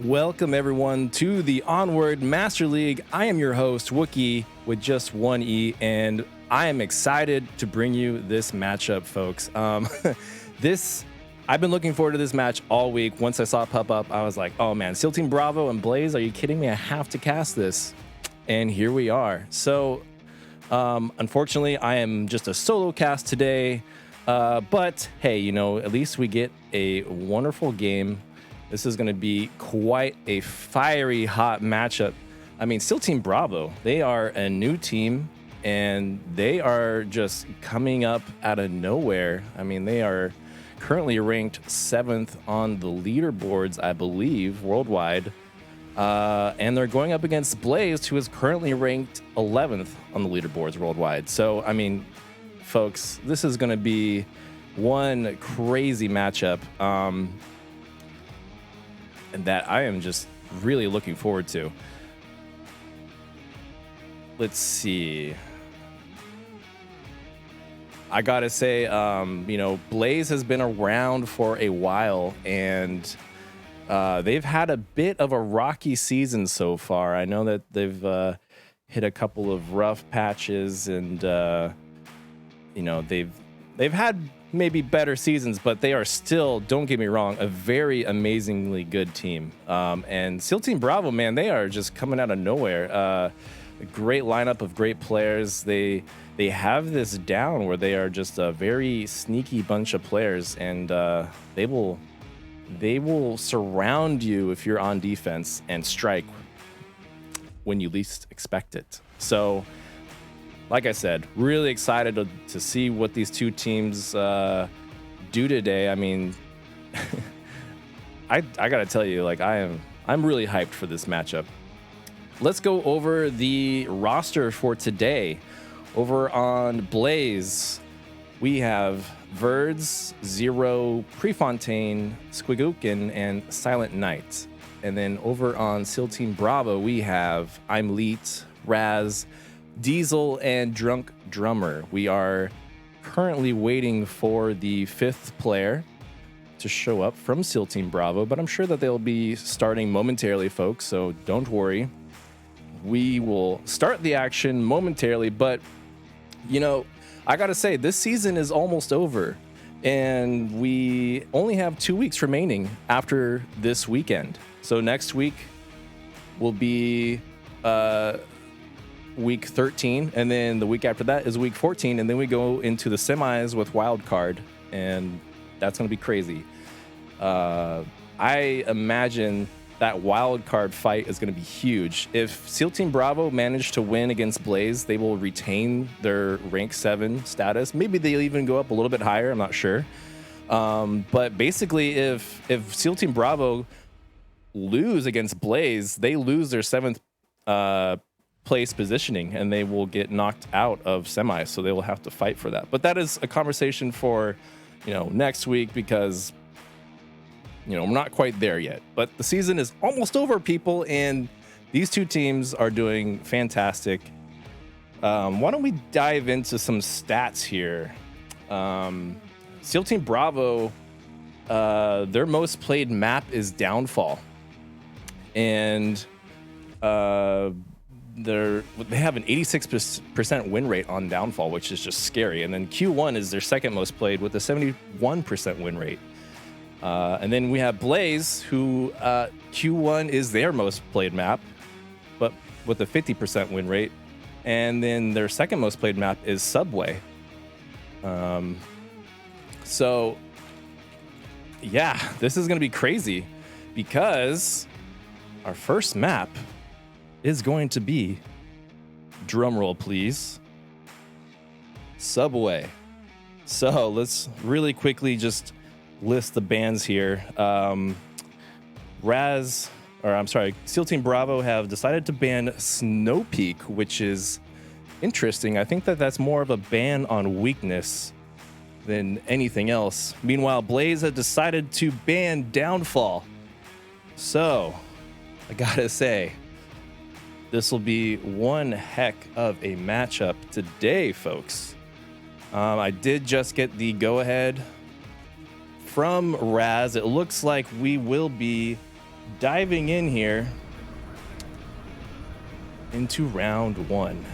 Welcome, everyone, to the Onward Master League. I am your host, Wookie, with just one E, and I am excited to bring you this matchup, folks. I've been looking forward to this match all week. Once I saw it pop up, I was like, oh man, SEAL Team Bravo and Blaze, are you kidding me? I have to cast this. And here we are. So, unfortunately, I am just a solo cast today. But hey, at least we get a wonderful game. This is going to be quite a fiery, hot matchup. I mean, SEAL Team Bravo, they are a new team, and they are just coming up out of nowhere. I mean, they are currently ranked 7th on the leaderboards, I believe, worldwide. And they're going up against Blaze, who is currently ranked 11th on the leaderboards worldwide. So, I mean, folks, this is going to be one crazy matchup. And that I am just really looking forward to. Let's see. I gotta say, Blaze has been around for a while, and they've had a bit of a rocky season so far. I know that they've hit a couple of rough patches, and they've had maybe better seasons, but they are still, don't get me wrong, a very amazingly good team. And SEAL Team Bravo, man, they are just coming out of nowhere. A great lineup of great players. They have this down where they are just a very sneaky bunch of players, and they will surround you if you're on defense and strike when you least expect it. So, like I said, really excited to see what these two teams do today. I mean, I gotta tell you, I'm really hyped for this matchup. Let's go over the roster for today. Over on Blaze, we have Verds, Zero, Prefontaine, Squigookin, and Silent Knight. And then over on SEAL Team Bravo, we have I'm Leet, Raz, Diesel, and Drunk Drummer. We are currently waiting for the 5th player to show up from SEAL Team Bravo, but I'm sure that they'll be starting momentarily, folks, so don't worry. We will start the action momentarily, but, I gotta say, this season is almost over, and we only have 2 weeks remaining after this weekend. So next week will be week 13, and then the week after that is week 14, and then we go into the semis with wild card, and that's going to be crazy. I imagine that wild card fight is going to be huge. If SEAL Team Bravo managed to win against Blaze, they will retain their rank 7 status. Maybe they'll even go up a little bit higher, I'm not sure. But basically, if SEAL Team Bravo lose against Blaze, they lose their 7th place positioning, and they will get knocked out of semis, so they will have to fight for that. But that is a conversation for next week, because we're not quite there yet. But the season is almost over, people, and these two teams are doing fantastic. Why don't we dive into some stats here? SEAL Team Bravo, their most played map is Downfall, and they have an 86% win rate on Downfall, which is just scary. And then Q1 is their second most played with a 71% win rate. And then we have Blaze, who Q1 is their most played map, but with a 50% win rate. And then their second most played map is Subway. So, yeah, this is going to be crazy, because our first map is going to be, drumroll please, Subway. So let's really quickly just list the bans here. SEAL Team Bravo have decided to ban Snow Peak, which is interesting. I think that that's more of a ban on weakness than anything else. Meanwhile, Blaze has decided to ban Downfall. So, I gotta say, this will be one heck of a matchup today, folks. I did just get the go-ahead from Raz. It looks like we will be diving in here into round one.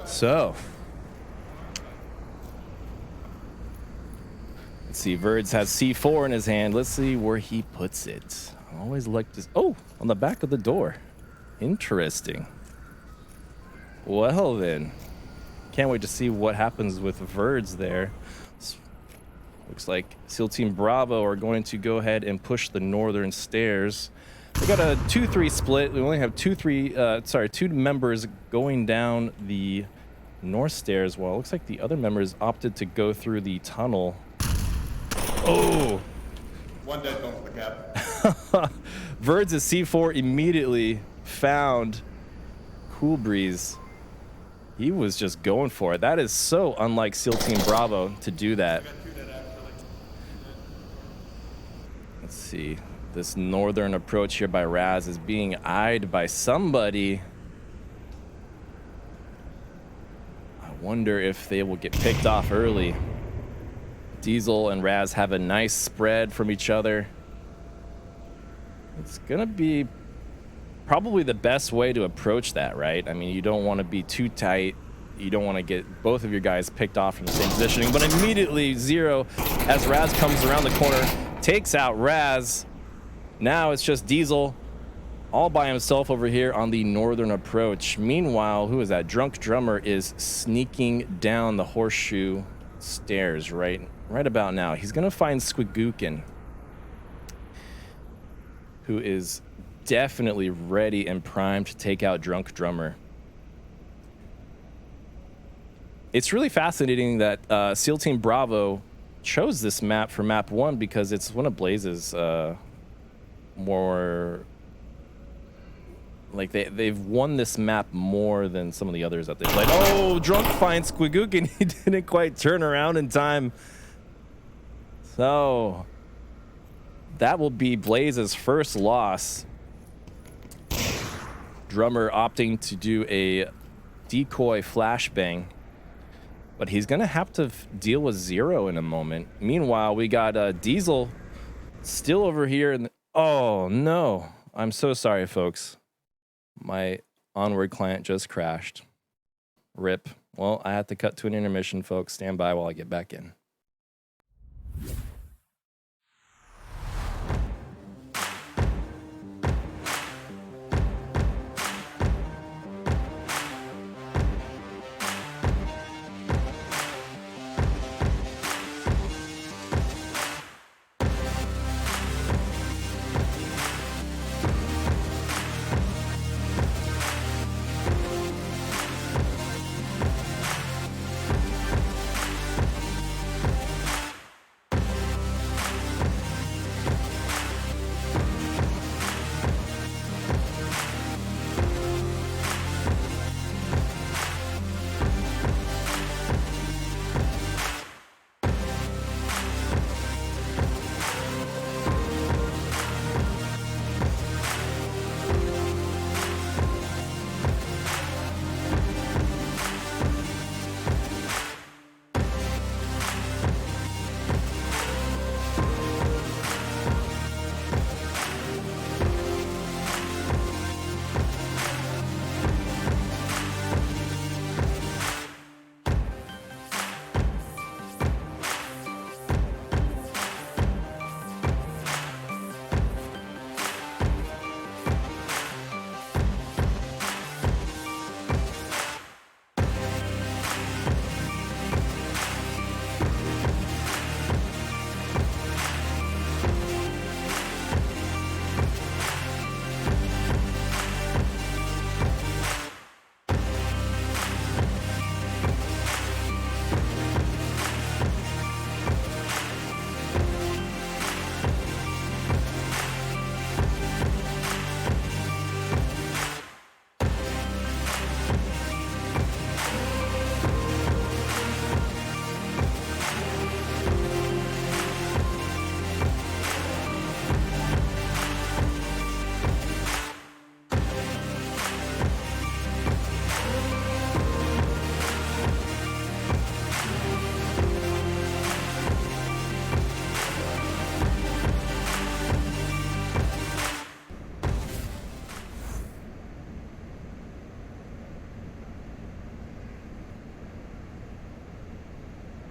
So let's see. Verds has C4 in his hand. Let's see where he puts it. I always like this. Oh, on the back of the door. Interesting. Well then, can't wait to see what happens with Verds there. Looks like SEAL Team Bravo are going to go ahead and push the northern stairs. We got a 2-3 split. We only have two members going down the north stairs. Well, it looks like the other members opted to go through the tunnel. Oh! One dead going for the cap. Verds' C4 immediately found Cool Breeze. He was just going for it. That is so unlike SEAL Team Bravo to do that. Let's see. This northern approach here by Raz is being eyed by somebody. I wonder if they will get picked off early. Diesel and Raz have a nice spread from each other. It's gonna be probably the best way to approach that, right? I mean, you don't want to be too tight. You don't want to get both of your guys picked off from the same positioning. But immediately, Zero, as Raz comes around the corner, takes out Raz. Now it's just Diesel all by himself over here on the northern approach. Meanwhile, who is that? Drunk Drummer is sneaking down the horseshoe stairs right about now. He's going to find Squigookin, who is definitely ready and primed to take out Drunk Drummer. It's really fascinating that SEAL Team Bravo chose this map for map 1 because it's one of Blaze's more, like they've won this map more than some of the others that they played. Oh, Drunk finds Squigookin. He didn't quite turn around in time. So that will be Blaze's first loss. Drummer opting to do a decoy flashbang, but he's gonna have to deal with Zero in a moment. Meanwhile, we got Diesel still over here in the, oh no, I'm so sorry folks, my Onward client just crashed. Rip. Well, I have to cut to an intermission, folks. Stand by while I get back in.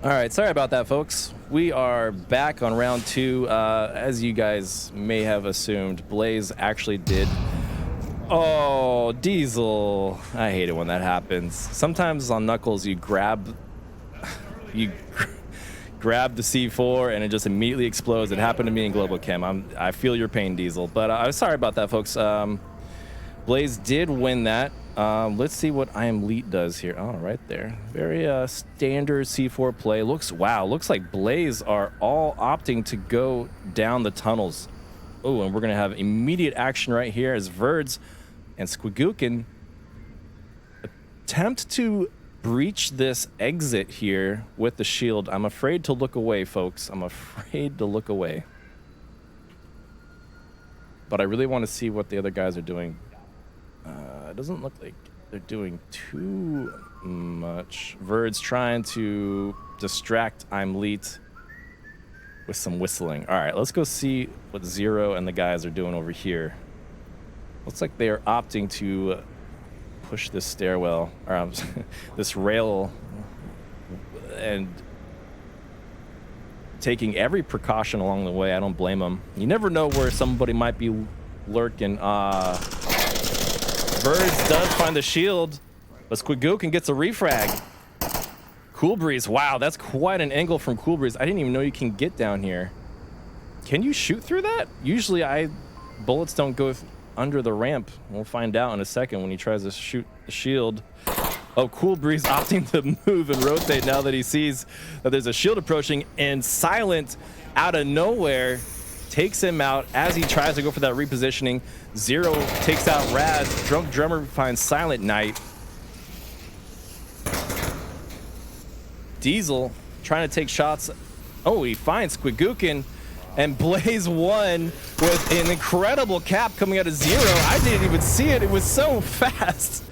All right, sorry about that, folks. We are back on round 2. As you guys may have assumed, Blaze actually did. Oh, Diesel. I hate it when that happens. Sometimes on Knuckles, you grab the C4 and it just immediately explodes. It happened to me in Global Chem. I feel your pain, Diesel. But I'm sorry about that, folks. Blaze did win that. Let's see what I Am Leet does here. Oh, right there. Very standard C4 play. Looks like Blaze are all opting to go down the tunnels. Oh, and we're going to have immediate action right here as Verds and Squigookin attempt to breach this exit here with the shield. I'm afraid to look away, folks. I'm afraid to look away. But I really want to see what the other guys are doing. It doesn't look like they're doing too much. Verd's trying to distract I'm Leet with some whistling. All right, let's go see what Zero and the guys are doing over here. Looks like they are opting to push this stairwell, or this rail, and taking every precaution along the way. I don't blame them. You never know where somebody might be lurking. Birds does find the shield, but Squigookin gets a refrag. Cool Breeze, wow, that's quite an angle from Cool Breeze. I didn't even know you can get down here. Can you shoot through that? Usually bullets don't go under the ramp. We'll find out in a second when he tries to shoot the shield. Oh, Cool Breeze opting to move and rotate now that he sees that there's a shield approaching, and Silent out of nowhere takes him out as he tries to go for that repositioning. Zero takes out Raz. Drunk Drummer finds Silent Knight. Diesel trying to take shots. Oh, he finds Squigookin, and Blaze won with an incredible cap coming out of Zero. I didn't even see it. It was so fast.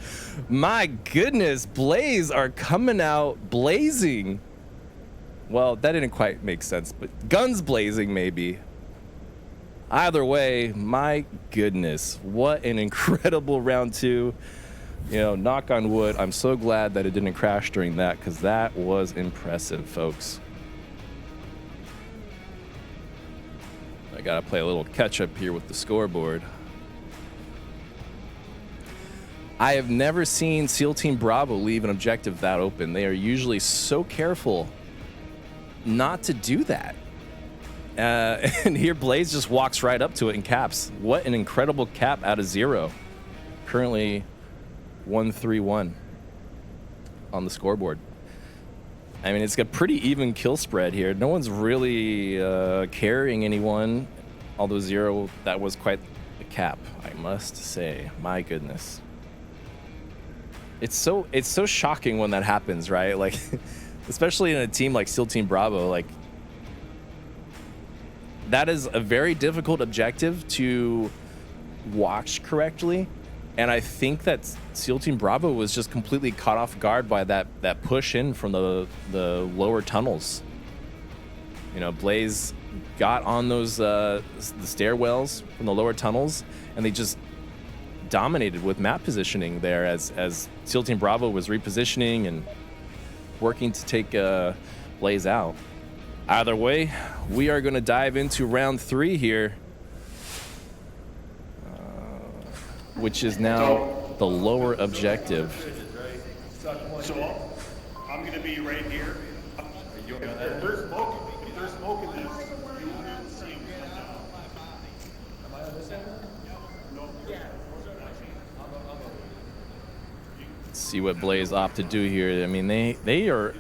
My goodness, Blaze are coming out blazing. Well, that didn't quite make sense, but guns blazing maybe. Either way, my goodness, what an incredible round 2. You know, knock on wood, I'm so glad that it didn't crash during that, because that was impressive, folks. I gotta play a little catch up here with the scoreboard. I have never seen SEAL Team Bravo leave an objective that open. They are usually so careful not to do that. And here Blaze just walks right up to it and caps. What an incredible cap out of Zero. Currently 1-3-1 on the scoreboard. I mean, it's got pretty even kill spread here. No one's really carrying anyone, although Zero, that was quite the cap, I must say. My goodness. It's so shocking when that happens, right? Like, especially in a team like SEAL Team Bravo, like, that is a very difficult objective to watch correctly, and I think that SEAL Team Bravo was just completely caught off guard by that push in from the lower tunnels. You know, Blaze got on those the stairwells from the lower tunnels, and they just dominated with map positioning there as SEAL Team Bravo was repositioning and working to take Blaze out. Either way, we are going to dive into round 3 here, which is now the lower objective. So I'm going to be right here. If there's smoke in this, you will see me. Am I on this end? No. See what Blaze opt to do here. I mean, they are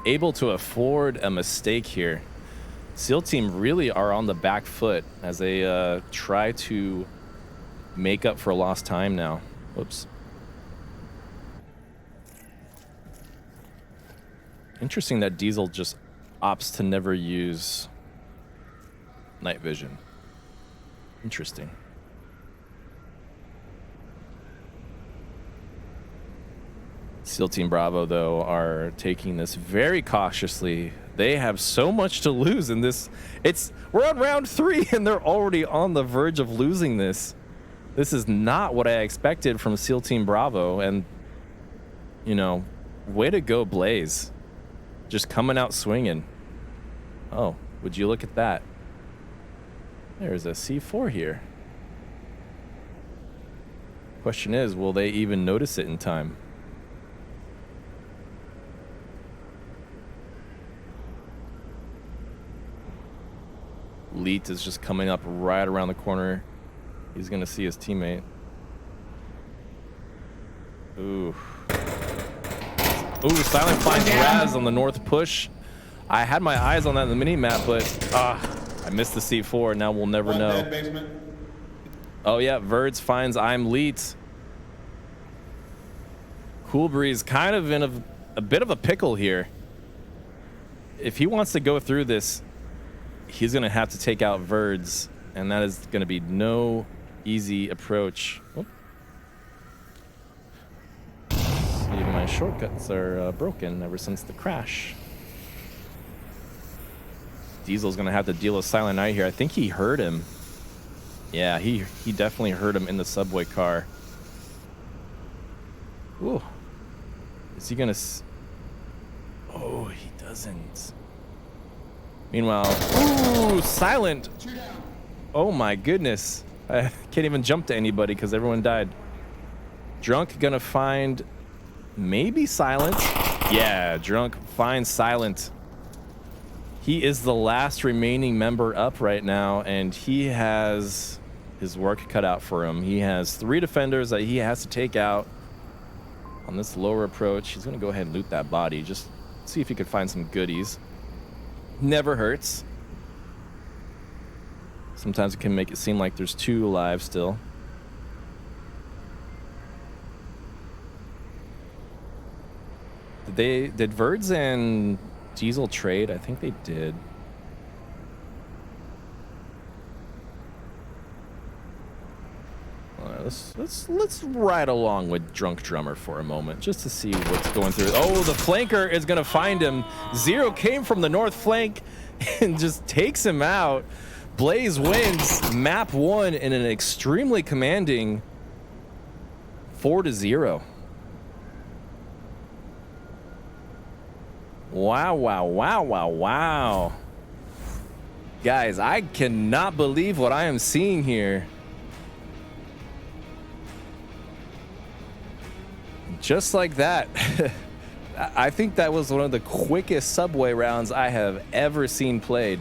able to afford a mistake here. SEAL Team really are on the back foot as they try to make up for lost time now. Whoops. Interesting that Diesel just opts to never use night vision. Interesting. SEAL Team Bravo, though, are taking this very cautiously. They have so much to lose in this. We're on round 3, and they're already on the verge of losing this. This is not what I expected from SEAL Team Bravo, and, you know, way to go, Blaze. just coming out swinging. Oh, would you look at that? There's a C4 here. Question is, will they even notice it in time? Leet is just coming up right around the corner. He's going to see his teammate. Ooh. Ooh, Silent finds Raz on the north push. I had my eyes on that in the mini-map, but I missed the C4. Now we'll never know. Oh, yeah, Verds finds I'm Leet. Cool Breeze kind of in a bit of a pickle here. If he wants to go through this, he's going to have to take out Verds, and that is going to be no easy approach. Oh. See, my shortcuts are broken ever since the crash. Diesel's going to have to deal with Silent Night here. I think he heard him. Yeah, he definitely heard him in the subway car. Ooh. Is he going to... Oh, he doesn't. Meanwhile, ooh, Silent. Oh my goodness. I can't even jump to anybody because everyone died. Drunk gonna find maybe Silent. Yeah, Drunk finds Silent. He is the last remaining member up right now, and he has his work cut out for him. He has 3 defenders that he has to take out on this lower approach. He's gonna go ahead and loot that body. Just see if he could find some goodies. Never hurts. Sometimes it can make it seem like there's 2 alive still. Did Verds and Diesel trade? I think they did. Let's ride along with Drunk Drummer for a moment just to see what's going through. Oh, the flanker is gonna find him. Zero came from the north flank and just takes him out. Blaze wins map 1 in an extremely commanding 4-0. Wow, wow, wow, wow, wow. Guys, I cannot believe what I am seeing here. Just like that. I think that was one of the quickest subway rounds I have ever seen played.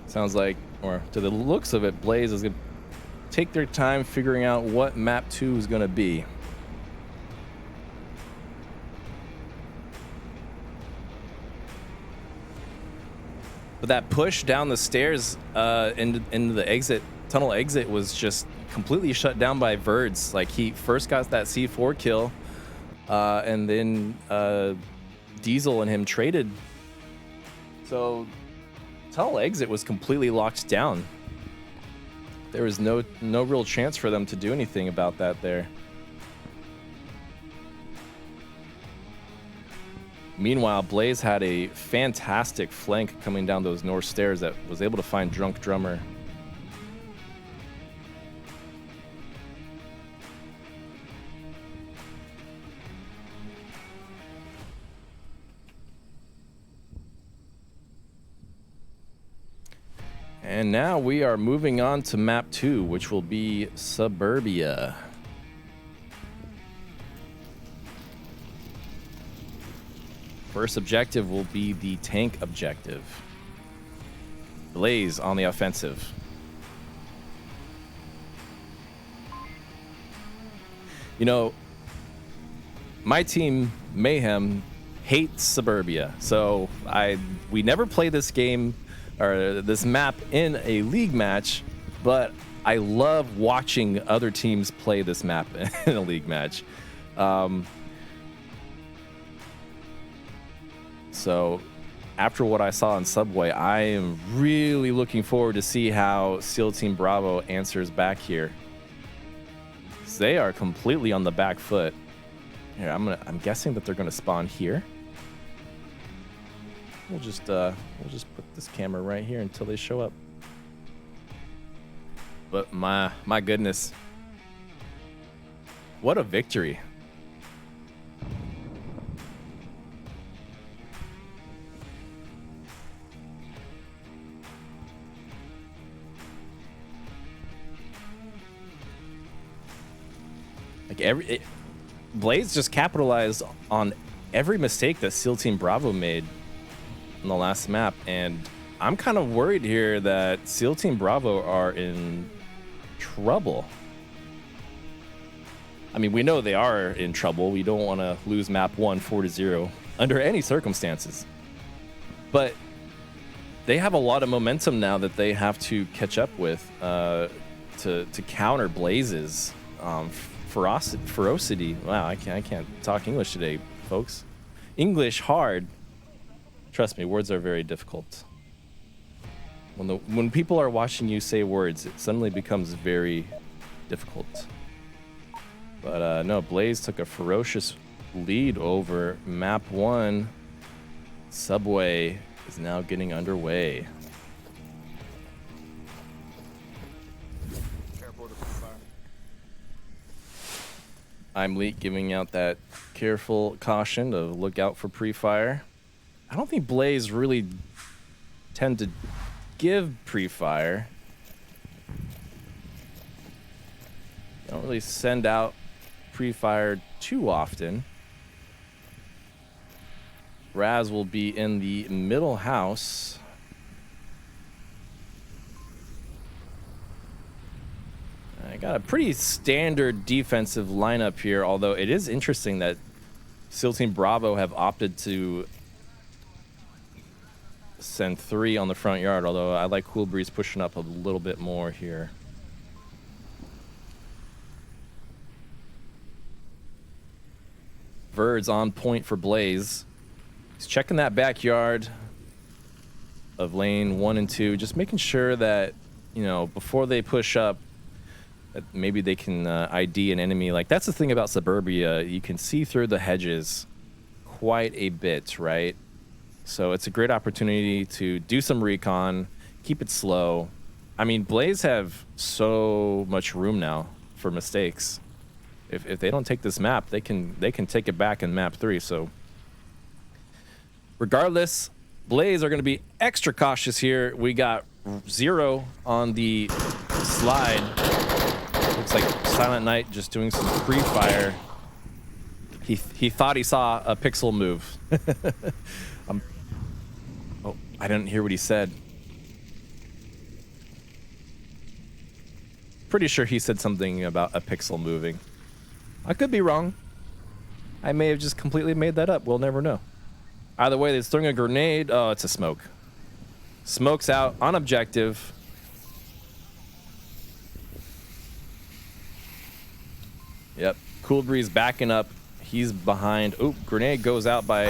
Sounds like, or to the looks of it, Blaze is going to take their time figuring out what map 2 is going to be. But that push down the stairs into the exit, tunnel exit, was just completely shut down by Verds. Like, he first got that C4 kill, and then Diesel and him traded. So tunnel exit was completely locked down. There was no real chance for them to do anything about that there. Meanwhile, Blaze had a fantastic flank coming down those north stairs that was able to find Drunk Drummer. And now we are moving on to map 2, which will be Suburbia. First objective will be the tank objective. Blaze on the offensive. You know, my team, Mayhem, hates Suburbia. So we never play this game or this map in a league match, but I love watching other teams play this map in a league match. So after what I saw in Subway, I am really looking forward to see how SEAL Team Bravo answers back here. They are completely on the back foot. Here, I'm guessing that they're gonna spawn here. We'll just put this camera right here until they show up. But my goodness. What a victory. Like Blaze just capitalized on every mistake that SEAL Team Bravo made in the last map, and I'm kind of worried here that SEAL Team Bravo are in trouble. I mean, we know they are in trouble. We don't want to lose map 1 4-0 under any circumstances. But they have a lot of momentum now that they have to catch up with to counter Blaze's ferocity. Wow, I can't talk English today, folks. English hard. Trust me, words are very difficult. When people are watching you say words, it suddenly becomes very difficult. But no, Blaze took a ferocious lead over map 1. Subway is now getting underway. I'm Leak giving out that careful caution to look out for pre-fire. I don't think Blaze really tend to give pre-fire. They don't really send out pre-fire too often. Raz will be in the middle house. I got a pretty standard defensive lineup here, although it is interesting that SEAL Team Bravo have opted to send 3 on the front yard, although I like Cool Breeze pushing up a little bit more here. Verd's on point for Blaze. He's checking that backyard of lane 1 and 2, just making sure that, you know, before they push up, that maybe they can ID an enemy. Like, that's the thing about Suburbia. You can see through the hedges quite a bit, right? So it's a great opportunity to do some recon, keep it slow. I mean, Blaze have so much room now for mistakes. If they don't take this map, they can take it back in map 3. So regardless, Blaze are going to be extra cautious here. We got 0 on the slide. Looks like Silent Knight just doing some pre-fire. He thought he saw a pixel move. Oh, I didn't hear what he said. Pretty sure he said something about a pixel moving. I could be wrong. I may have just completely made that up. We'll never know. Either way, they're throwing a grenade. Oh, it's a smoke. Smoke's out on objective. Yep. Cool Breeze backing up. He's behind. Oop, grenade goes out by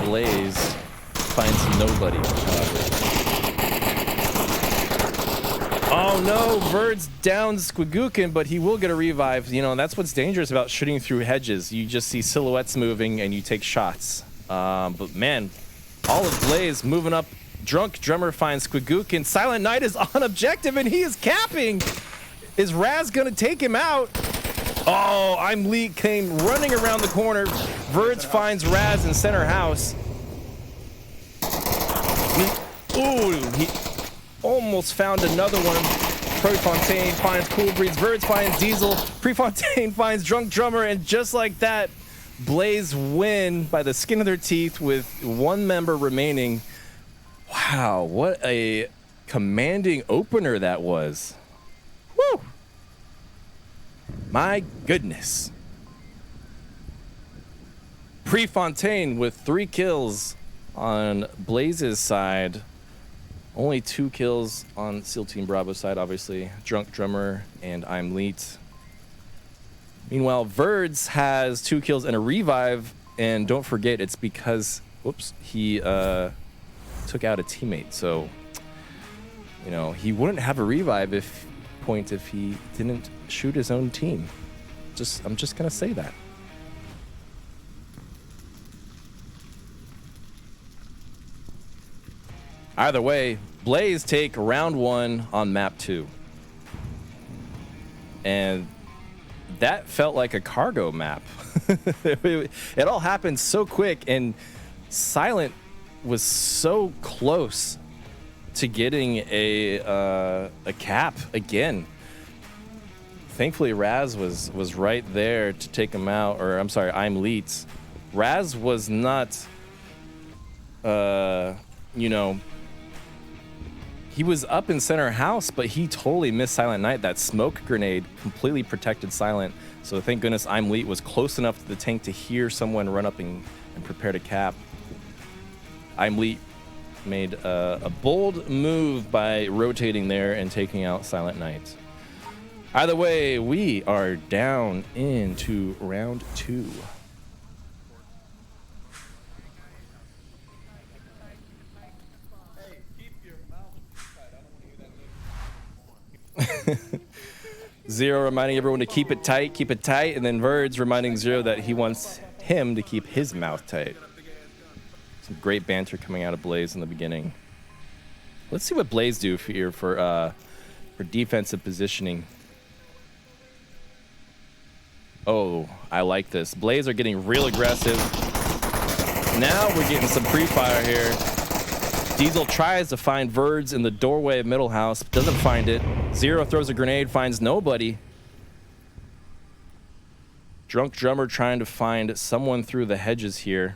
Blaze. Finds nobody. Oh no, Verd's down Squigookin, but he will get a revive. You know, that's what's dangerous about shooting through hedges. You just see silhouettes moving and you take shots. But man, all of Blaze moving up. Drunk Drummer finds Squigookin. Silent Knight is on objective and he is capping. Is Raz gonna take him out? Oh, I'm Lee came running around the corner. Verge finds Raz in center house. Ooh, he almost found another one. Prefontaine finds Cool Breeze. Verge finds Diesel. Prefontaine finds Drunk Drummer. And just like that, Blaze win by the skin of their teeth with 1 member remaining. Wow, what a commanding opener that was. Woo! My goodness. Prefontaine with 3 kills on Blaze's side. Only 2 kills on SEAL Team Bravo's side, obviously. Drunk Drummer and I'm Leet. Meanwhile, Verds has 2 kills and a revive. And don't forget, it's because, whoops, he took out a teammate. So, you know, he wouldn't have a revive if he didn't shoot his own team. I'm just gonna say that. Either way, Blaze take round 1 on map 2. and that felt like a cargo map. It all happened so quick, and Silent was so close to getting a cap again. Thankfully, Raz was right there to take him out, or I'm sorry, I'm Leets. Raz was not, you know, he was up in center house, but he totally missed Silent Night. That smoke grenade completely protected Silent. So thank goodness I'm Leet was close enough to the tank to hear someone run up and prepare to cap. I'm Leet made a bold move by rotating there and taking out Silent Night. Either way, we are down into round 2. Zero reminding everyone to keep it tight, and then Verds reminding Zero that he wants him to keep his mouth tight. Some great banter coming out of Blaze in the beginning. Let's see what Blaze do here for defensive positioning. Oh, I like this. Blaze are getting real aggressive. Now we're getting some pre-fire here. Diesel tries to find Verds in the doorway of middle house, doesn't find it. Zero throws a grenade, finds nobody. Drunk Drummer trying to find someone through the hedges here.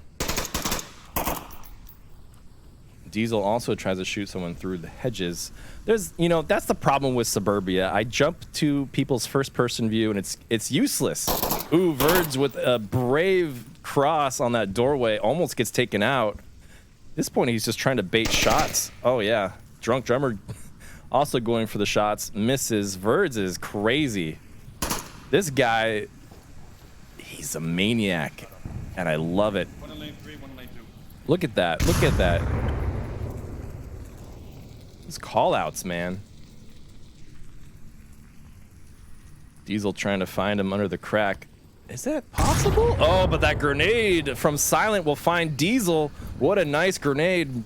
Diesel also tries to shoot someone through the hedges. There's, you know, that's the problem with Suburbia. I jump to people's first-person view, and it's useless. Ooh, Verds with a brave cross on that doorway almost gets taken out. At this point, he's just trying to bait shots. Oh, yeah. Drunk Drummer also going for the shots. Misses. Verds is crazy. This guy, he's a maniac, and I love it. One in lane 3, one in lane 2. Look at that. Look at that. These call-outs, man. Diesel trying to find him under the crack. Is that possible? Oh, but that grenade from Silent will find Diesel. What a nice grenade.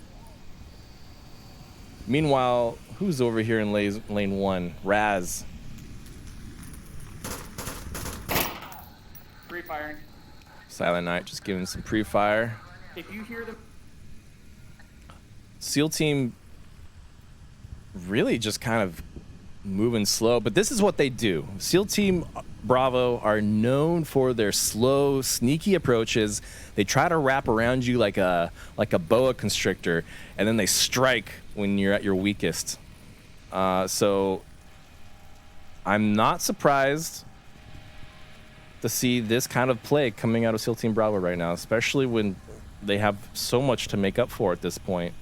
Meanwhile, who's over here in lane 1? Raz. Pre-firing. Silent Night just giving some pre-fire. If you hear them... SEAL team really just kind of moving slow, but this is what they do. SEAL team Bravo are known for their slow, sneaky approaches. They try to wrap around you like a boa constrictor, and then they strike when you're at your weakest. So I'm not surprised to see this kind of play coming out of SEAL team Bravo right now, especially when they have so much to make up for at this point.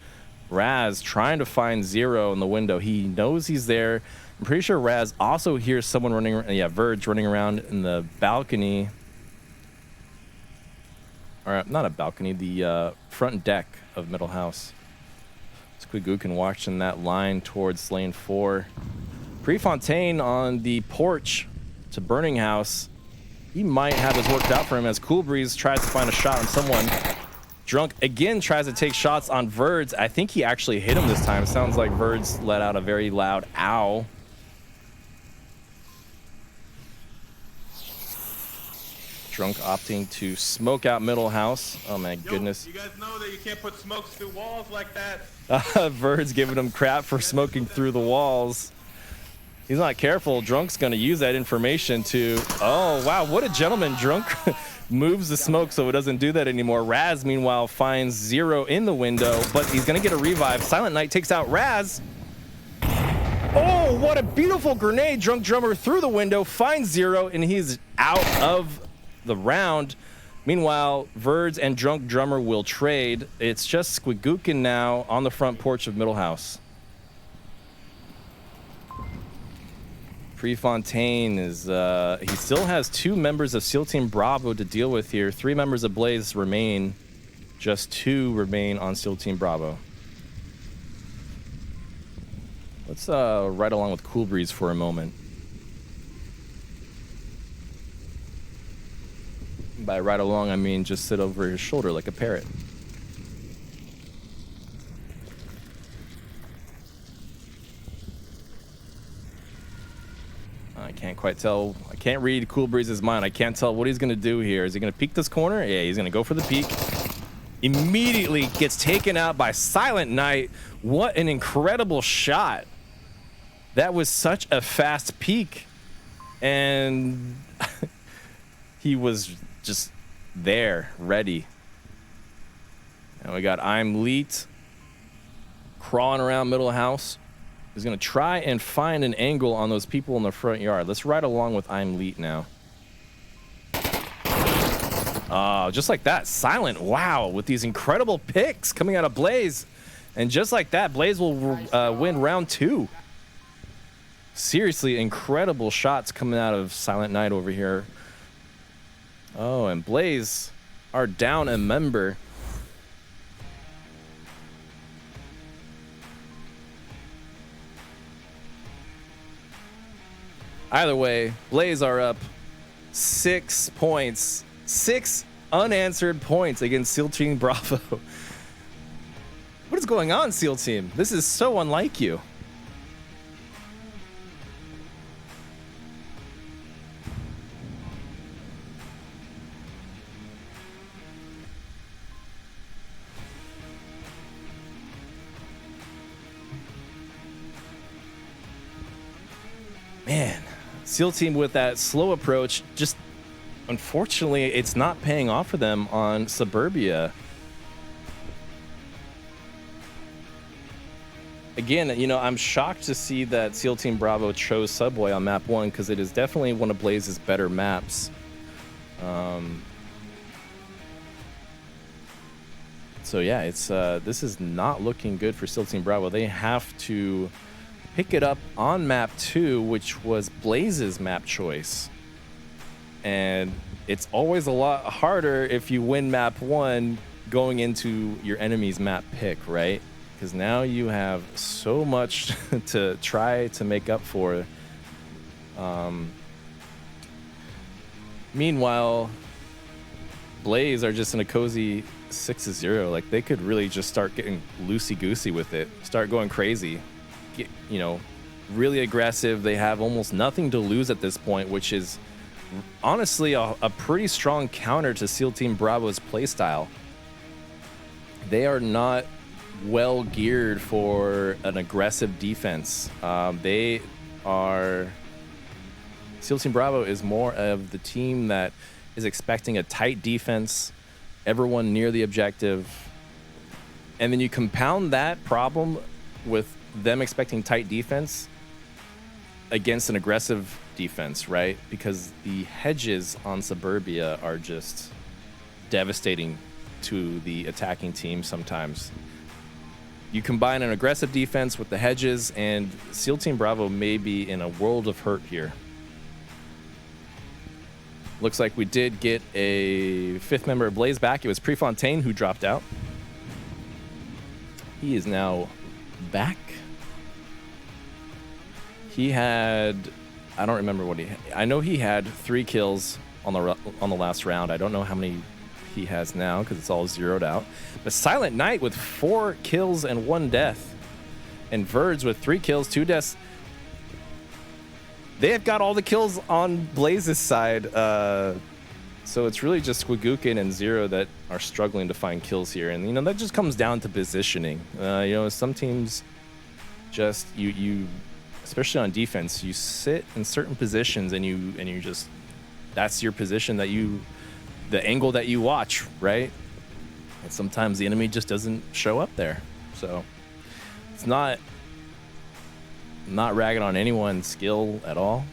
Raz trying to find Zero in the window. He knows he's there. I'm pretty sure Raz also hears someone running. Yeah, Verge running around in the balcony. Or not a balcony, the front deck of middle house. Squigookin watching that line towards lane 4. Prefontaine on the porch to Burning House. He might have his worked out for him as Cool Breeze tries to find a shot on someone. Drunk again tries to take shots on Verds. I think he actually hit him this time. Sounds like Verds let out a very loud ow. Drunk opting to smoke out middle house. Oh my goodness. You guys know that you can't put smokes through walls like that. Verds giving him crap for smoking through the walls. He's not careful. Drunk's gonna use that information to, oh wow, what a gentleman. Drunk moves the smoke so it doesn't do that anymore. Raz, meanwhile, finds Zero in the window, but he's gonna get a revive. Silent Night takes out Raz. Oh, what a beautiful grenade. Drunk Drummer through the window, finds Zero, and he's out of the round. Meanwhile, Verds and Drunk Drummer will trade. It's just Squigookin now on the front porch of middle house. Prefontaine is, he still has 2 members of SEAL Team Bravo to deal with here. 3 members of Blaze remain. Just 2 remain on SEAL Team Bravo. Let's ride along with Cool Breeze for a moment. By ride along, I mean just sit over his shoulder like a parrot. can't quite tell. I can't read Cool Breeze's mind. I can't tell what he's going to do here. Is he going to peek this corner? Yeah, he's going to go for the peek. Immediately gets taken out by Silent Knight. What an incredible shot. That was such a fast peek. And he was just there, ready. And we got I'm Leet crawling around middle house. He's going to try and find an angle on those people in the front yard. Let's ride along with I'm Leet now. Just like that, Silent, wow, with these incredible picks coming out of Blaze. And just like that, Blaze will win round 2. Seriously, incredible shots coming out of Silent Knight over here. Oh, and Blaze are down a member. Either way, Blaze are up 6 points. 6 unanswered points against SEAL Team Bravo. What is going on, SEAL Team? This is so unlike you. Man, SEAL Team with that slow approach, just unfortunately, it's not paying off for them on Suburbia. Again, you know, I'm shocked to see that SEAL Team Bravo chose Subway on map 1 because it is definitely one of Blaze's better maps. So yeah, it's this is not looking good for SEAL Team Bravo. They have to pick it up on map 2, which was Blaze's map choice. And it's always a lot harder if you win map 1 going into your enemy's map pick, right? Because now you have so much to try to make up for. Meanwhile, Blaze are just in a cozy 6-0. Like, they could really just start getting loosey-goosey with it, start going crazy, get, you know, really aggressive. They have almost nothing to lose at this point, which is honestly a pretty strong counter to SEAL Team Bravo's playstyle. They are not well geared for an aggressive defense. SEAL Team Bravo is more of the team that is expecting a tight defense, everyone near the objective, and then you compound that problem with them expecting tight defense against an aggressive defense, right? Because the hedges on Suburbia are just devastating to the attacking team sometimes. You combine an aggressive defense with the hedges, and SEAL Team Bravo may be in a world of hurt here. Looks like we did get a 5th member of Blaze back. It was Prefontaine who dropped out. He is now back. He had, I don't remember what he had. I know he had 3 kills on the last round. I don't know how many he has now because it's all zeroed out. But Silent Knight with 4 kills and 1 death. And Verge with 3 kills, 2 deaths. They have got all the kills on Blaze's side. So it's really just Squigookin and Zero that are struggling to find kills here. And, you know, that just comes down to positioning. You know, some teams just, you especially on defense, you sit in certain positions and you just, that's your position that the angle that you watch, right? And sometimes the enemy just doesn't show up there. So it's not ragging on anyone's skill at all.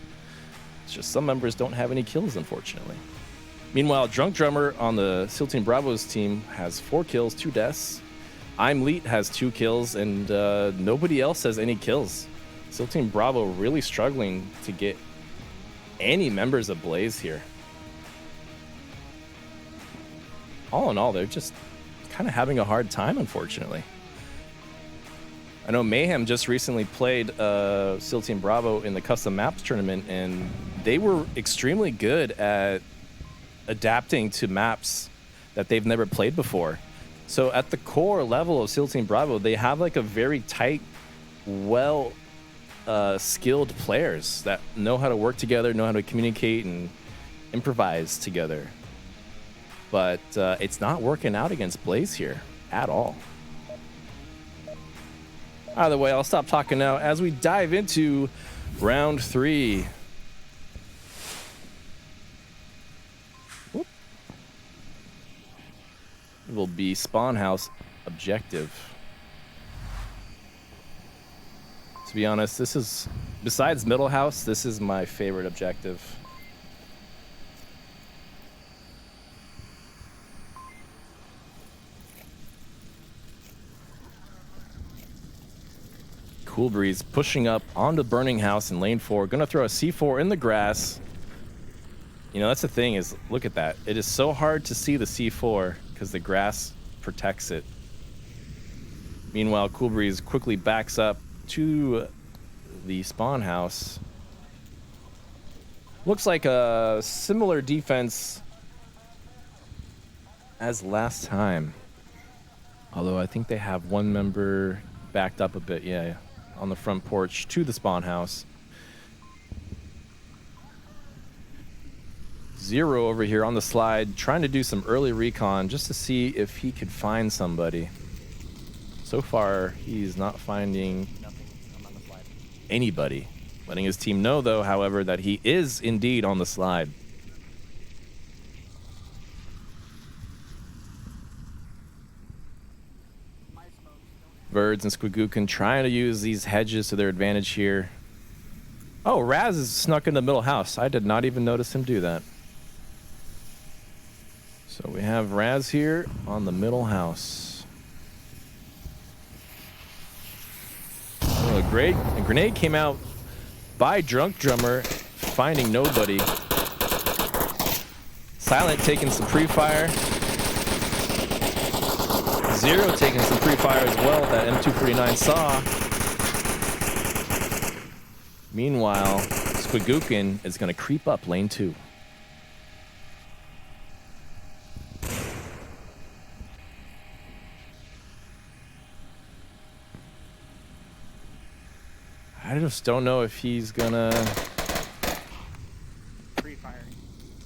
It's just some members don't have any kills, unfortunately. Meanwhile, Drunk Drummer on the SEAL Team Bravo's team has 4 kills, 2 deaths. I'm Leet has 2 kills, and nobody else has any kills. SEAL Team Bravo really struggling to get any members of Blaze here. All in all, they're just kind of having a hard time, unfortunately. I know Mayhem just recently played SEAL Team Bravo in the Custom Maps tournament, and they were extremely good at adapting to maps that they've never played before. So at the core level of SEAL Team Bravo, they have like a very tight, well skilled players that know how to work together, know how to communicate and improvise together. But it's not working out against Blaze here at all. Either way, I'll stop talking now as we dive into round 3. Whoop. It will be spawn house objective. To be honest, this is, besides middle house, this is my favorite objective. Cool Breeze pushing up onto burning house in lane 4. Gonna throw a C4 in the grass. You know, that's the thing is, look at that. It is so hard to see the C4 because the grass protects it. Meanwhile, Cool Breeze quickly backs up to the spawn house. Looks like a similar defense as last time. Although I think they have one member backed up a bit, yeah, on the front porch to the spawn house. Zero over here on the slide, trying to do some early recon just to see if he could find somebody. So far, he's not finding anybody. Letting his team know, though, however, that he is indeed on the slide. Birds and Squigookin trying to use these hedges to their advantage here. Oh, Raz is snuck in the middle house. I did not even notice him do that. So we have Raz here on the middle house. Oh, a grenade came out by Drunk Drummer, finding nobody. Silent taking some pre-fire. Zero taking some pre-fire as well that M249 saw. Meanwhile, Squigookin is going to creep up lane 2. I just don't know if he's gonna... Pre-fire.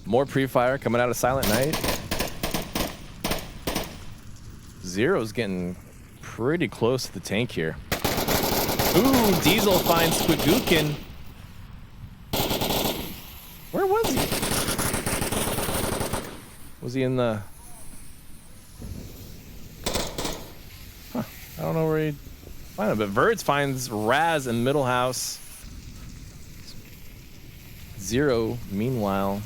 More pre-fire coming out of Silent Night. Zero's getting pretty close to the tank here. Ooh, Diesel finds Squigookin. Where was he? Was he in the... Huh, I don't know where he... Find him, but Verds finds Raz in middle house. Zero, meanwhile,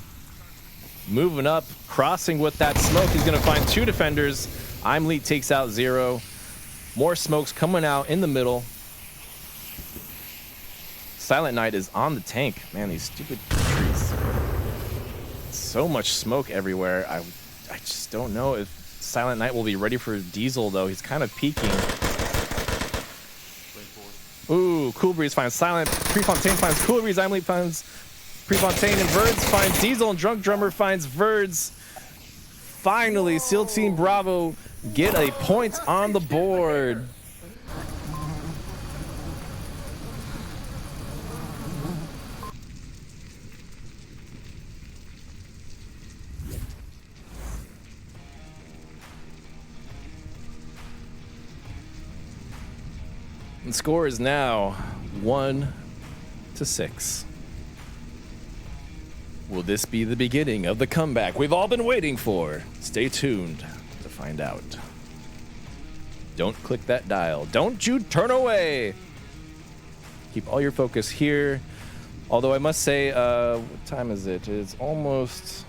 moving up, crossing with that smoke. He's gonna find 2 defenders. Imleet takes out Zero. More smokes coming out in the middle. Silent Night is on the tank. Man, these stupid trees. So much smoke everywhere. I just don't know if Silent Night will be ready for Diesel, though. He's kind of peeking. Ooh, Cool Breeze finds Silent. Prefontaine finds Cool Breeze. Imleet finds Prefontaine. And Verds finds Diesel. And Drunk Drummer finds Verds. Finally, SEAL Team Bravo get a point on the board. The score is now 1-6. Will this be the beginning of the comeback we've all been waiting for? Stay tuned to find out. Don't click that dial. Don't you turn away. Keep all your focus here. Although I must say, what time is it? It's almost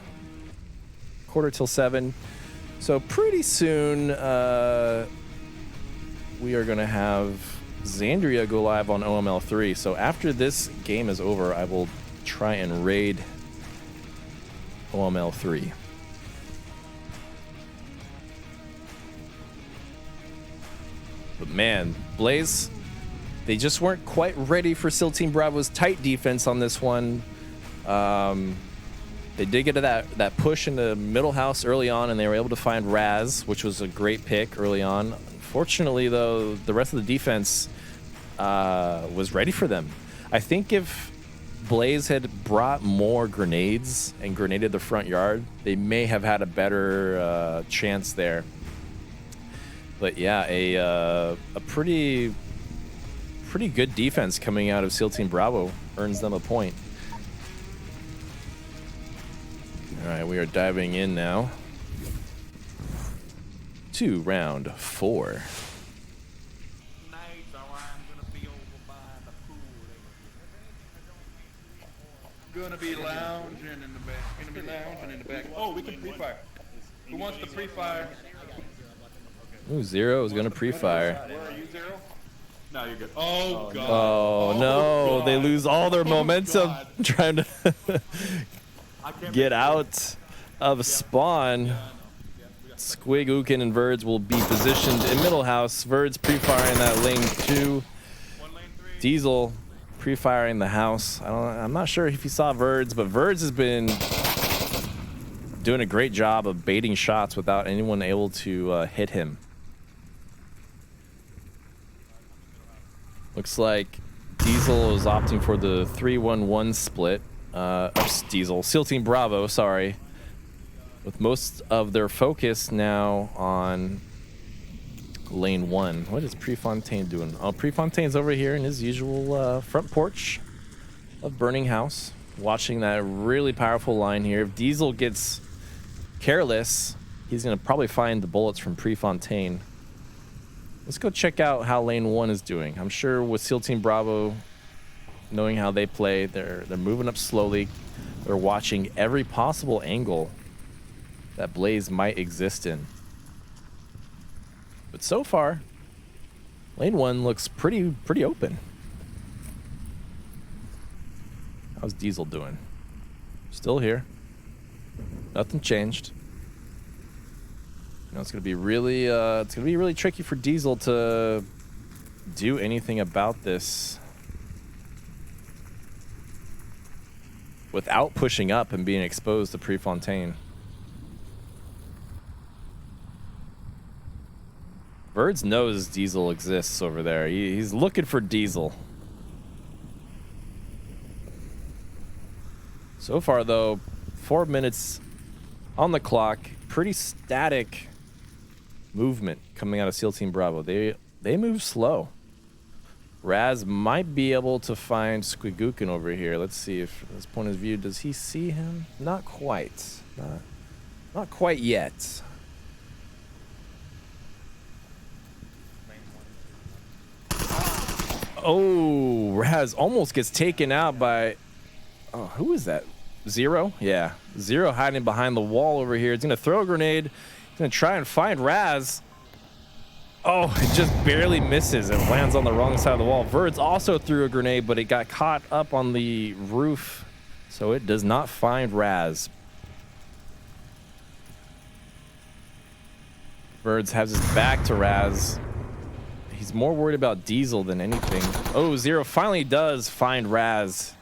7:15. So pretty soon, we are going to have Xandria go live on OML 3. So after this game is over, I will try and raid OML 3. But man, Blaze, they just weren't quite ready for SEAL Team Bravo's tight defense on this one. They did get to that push in the middle house early on, and they were able to find Raz, which was a great pick early on. Unfortunately, though, the rest of the defense was ready for them. I think if Blaze had brought more grenades and grenaded the front yard, they may have had a better chance there. But yeah, a pretty good defense coming out of SEAL Team Bravo earns them a point. All right, we are diving in now to round 4. Gonna be lounging in the back. Gonna be lounging in the back. Oh, we can pre-fire. Who wants to pre-fire? Ooh, Zero is gonna pre-fire. Where are you, Zero? No, you're good. Oh, God. Oh no, God. they lose all their momentum God. trying to get out of spawn. Squig, Ukin, and Verds will be positioned in middle house. Verds pre-firing that lane 2. Diesel pre-firing the house. I'm not sure if you saw Verds, but Verds has been doing a great job of baiting shots without anyone able to hit him. Looks like Diesel is opting for the 3-1-1 split. Diesel, SEAL Team Bravo, sorry. With most of their focus now on lane 1. What is Prefontaine doing? Oh, Prefontaine's over here in his usual front porch of Burning House, watching that really powerful line here. If Diesel gets careless, he's going to probably find the bullets from Prefontaine. Let's go check out how lane 1 is doing. I'm sure with SEAL Team Bravo, knowing how they play, they're moving up slowly. They're watching every possible angle that Blaze might exist in. But so far, lane 1 looks pretty open. How's Diesel doing? Still here. Nothing changed. You know, it's gonna be really tricky for Diesel to do anything about this without pushing up and being exposed to Prefontaine. Verds knows Diesel exists over there. He's looking for Diesel. So far, though, 4 minutes on the clock. Pretty static movement coming out of SEAL Team Bravo. They move slow. Raz might be able to find Squigukin over here. Let's see if, from this point of view, does he see him? Not quite. Not quite yet. Oh, Raz almost gets taken out by... Oh, who is that? Zero? Yeah. Zero hiding behind the wall over here. He's going to throw a grenade. He's going to try and find Raz. Oh, it just barely misses and lands on the wrong side of the wall. Verds also threw a grenade, but it got caught up on the roof, so it does not find Raz. Verds has his back to Raz. He's more worried about Diesel than anything. Oh, Zero finally does find Raz.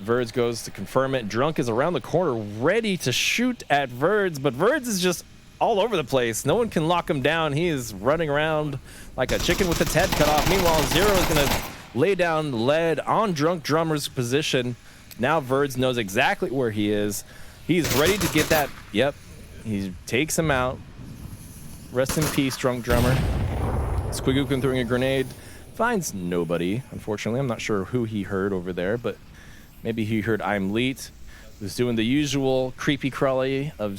Verds goes to confirm it. Drunk is around the corner, ready to shoot at Verds, but Verds is just all over the place. No one can lock him down. He is running around like a chicken with its head cut off. Meanwhile, Zero is going to lay down lead on Drunk Drummer's position. Now Verds knows exactly where he is. He's ready to get that. Yep. He takes him out. Rest in peace, Drunk Drummer. Squigukin throwing a grenade. Finds nobody, unfortunately. I'm not sure who he heard over there, but maybe he heard I'm Leet, who's doing the usual creepy crawly of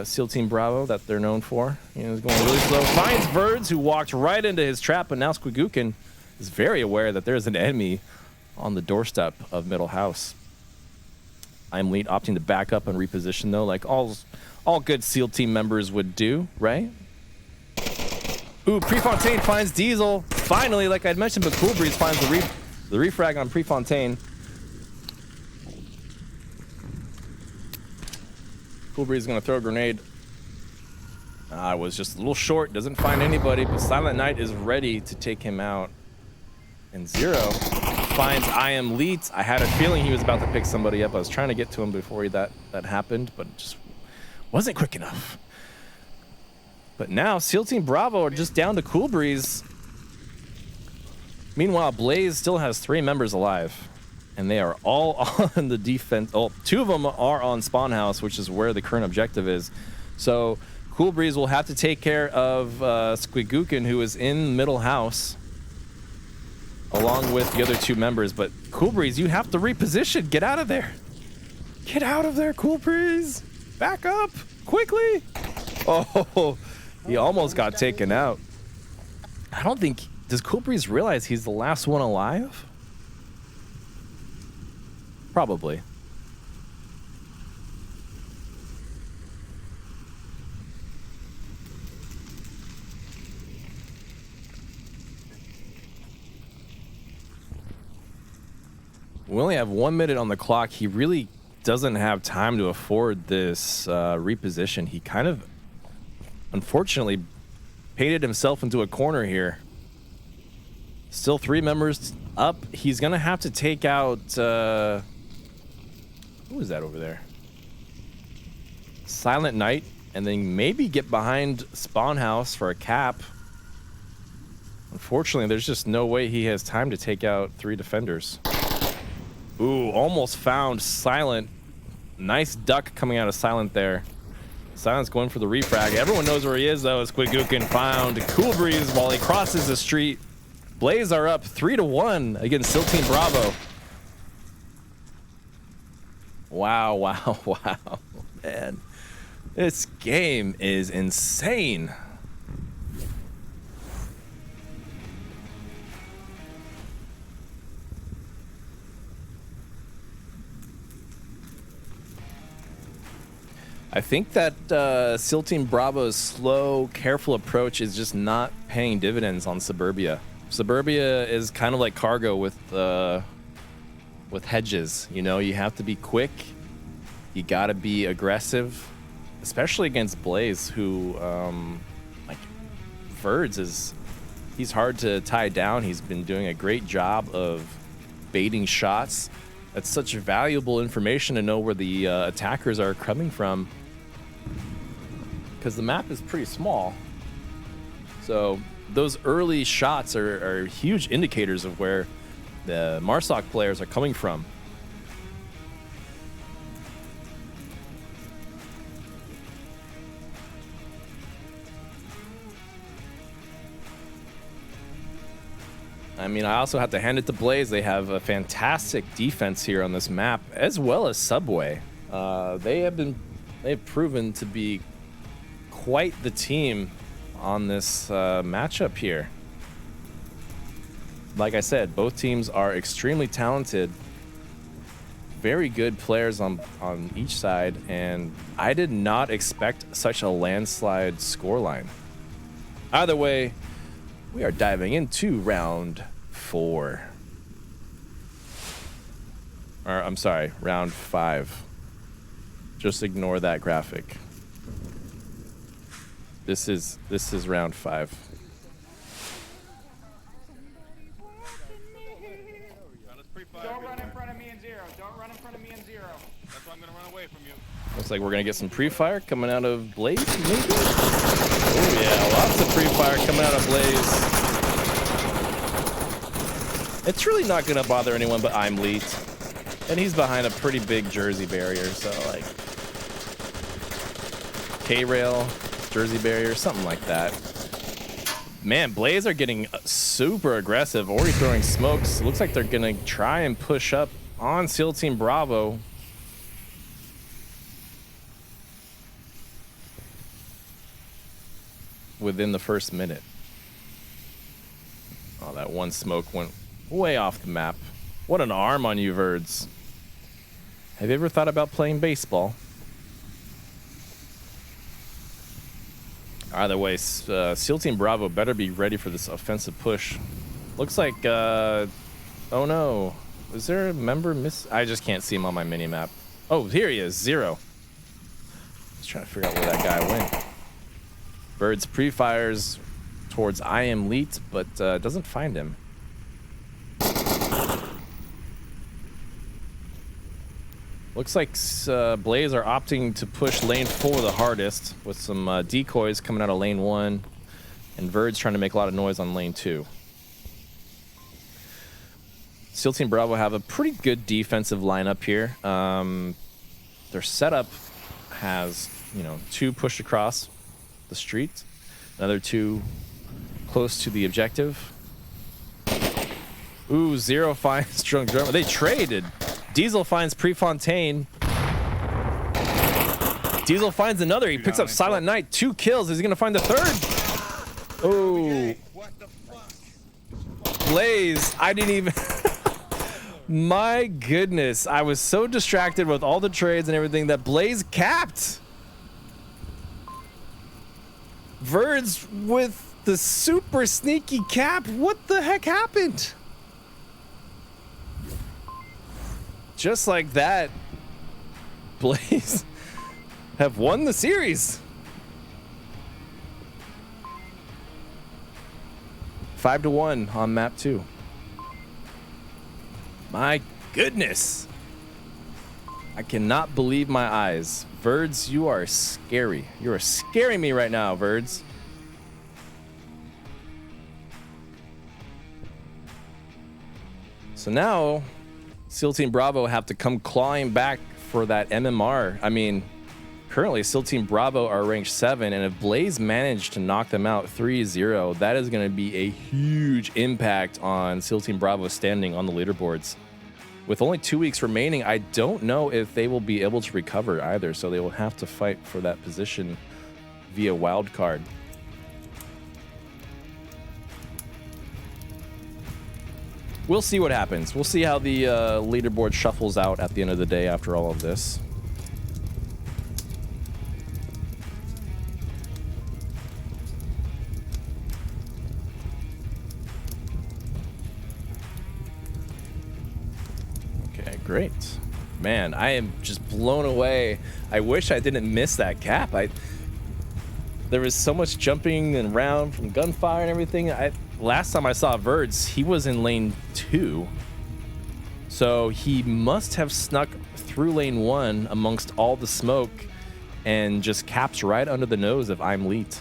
SEAL Team Bravo that they're known for. You know, he's going really slow. Finds Verds, who walked right into his trap, but now Squigukin is very aware that there's an enemy on the doorstep of Middle House. I'm Leet opting to back up and reposition, though, like all good SEAL Team members would do, right? Ooh, Prefontaine finds Diesel. Finally, like I'd mentioned, but Cool Breeze finds the refrag on Prefontaine. Cool Breeze is going to throw a grenade. I was just a little short, doesn't find anybody, but Silent Knight is ready to take him out. And Zero finds I Am Leet. I had a feeling he was about to pick somebody up. I was trying to get to him before that happened, but it just wasn't quick enough. But now SEAL Team Bravo are just down to Cool Breeze. Meanwhile, Blaze still has 3 members alive, and they are all on the defense. Oh, 2 of them are on Spawn House, which is where the current objective is. So Cool Breeze will have to take care of Squigookin, who is in middle house, along with the other 2 members. But Cool Breeze, you have to reposition. Get out of there. Get out of there, Cool Breeze. Back up quickly. Oh, he almost got taken out. I don't think... Does Cool Breeze realize he's the last one alive? Probably. We only have 1 minute on the clock. He really doesn't have time to afford this reposition. He kind of, unfortunately, painted himself into a corner here. Still 3 members up. He's going to have to take out... who is that over there? Silent Knight. And then maybe get behind Spawn House for a cap. Unfortunately, there's just no way he has time to take out 3 defenders. Ooh, almost found Silent. Nice duck coming out of Silent there. Silent's going for the refrag. Everyone knows where he is, though. Squigookin found Cool Breeze while he crosses the street. Blaze are up 3-1 against Seal Team Bravo. Wow, wow, wow. Man, this game is insane. I think that Seal Team Bravo's slow, careful approach is just not paying dividends on Suburbia. Suburbia is kind of like cargo with hedges. You know, you have to be quick. You got to be aggressive, especially against Blaze, who, like, Verds is, he's hard to tie down. He's been doing a great job of baiting shots. That's such valuable information to know where the attackers are coming from, because the map is pretty small. So those early shots are huge indicators of where the Marsoc players are coming from. I mean, I also have to hand it to Blaze. They have a fantastic defense here on this map, as well as Subway. They've proven to be quite the team on this matchup here. Like I said, both teams are extremely talented, very good players on each side, and I did not expect such a landslide scoreline. Either way, we are diving into round 4. Or, I'm sorry, round 5. Just ignore that graphic. This is round 5. Don't run in front of me in 0. Don't run in front of me in 0. That's why I'm gonna run away from you. Looks like we're gonna get some pre-fire coming out of Blaze, maybe? Oh yeah, lots of pre-fire coming out of Blaze. It's really not gonna bother anyone but I'm Leet. And he's behind a pretty big Jersey barrier, so like K-rail, Jersey barrier, something like that. Man, Blaze are getting super aggressive, already throwing smokes. Looks like they're gonna try and push up on Seal Team Bravo. Within the first minute. Oh, that one smoke went way off the map. What an arm on you, Verds. Have you ever thought about playing baseball? Either way, Seal Team Bravo better be ready for this offensive push. Looks like, oh no. Is there a member miss? I just can't see him on my mini-map. Oh, here he is, 0. Just trying to figure out where that guy went. Birds pre-fires towards I Am Leet, but doesn't find him. Looks like Blaze are opting to push lane 4 the hardest, with some decoys coming out of lane 1, and Verd's trying to make a lot of noise on lane 2. SEAL Team Bravo have a pretty good defensive lineup here. Their setup has, you know, 2 pushed across the street, another 2 close to the objective. Ooh, 0 finds Drunk Drummer. They traded. Diesel finds Prefontaine. Diesel finds another. He picks up Silent Night. 2 kills. Is he going to find the 3rd? Oh. Blaze. I didn't even... My goodness. I was so distracted with all the trades and everything that Blaze capped. Verds with the super sneaky cap. What the heck happened? Just like that, Blaze have won the series. 5-1 on map 2. My goodness. I cannot believe my eyes. Verds, you are scary. You are scaring me right now, Verds. So now, SEAL Team Bravo have to come clawing back for that MMR. I mean, currently SEAL Team Bravo are ranked 7, and if Blaze managed to knock them out 3-0, that is going to be a huge impact on SEAL Team Bravo's standing on the leaderboards. With only 2 weeks remaining, I don't know if they will be able to recover either, so they will have to fight for that position via wildcard. We'll see what happens. We'll see how the leaderboard shuffles out at the end of the day after all of this. Okay, great. Man, I am just blown away. I wish I didn't miss that cap. There was so much jumping and around from gunfire and everything. Last time I saw Verds, he was in lane 2. So he must have snuck through lane 1 amongst all the smoke and just caps right under the nose of I'm Leet.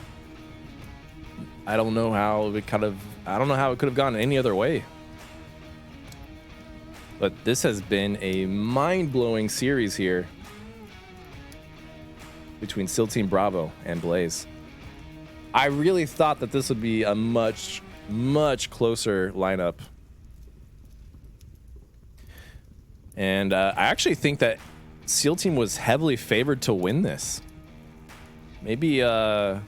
I don't know how it could have gone any other way. But this has been a mind-blowing series here between SEAL Team Bravo and Blaze. I really thought that this would be a much closer lineup. And I actually think that SEAL Team was heavily favored to win this. Maybe the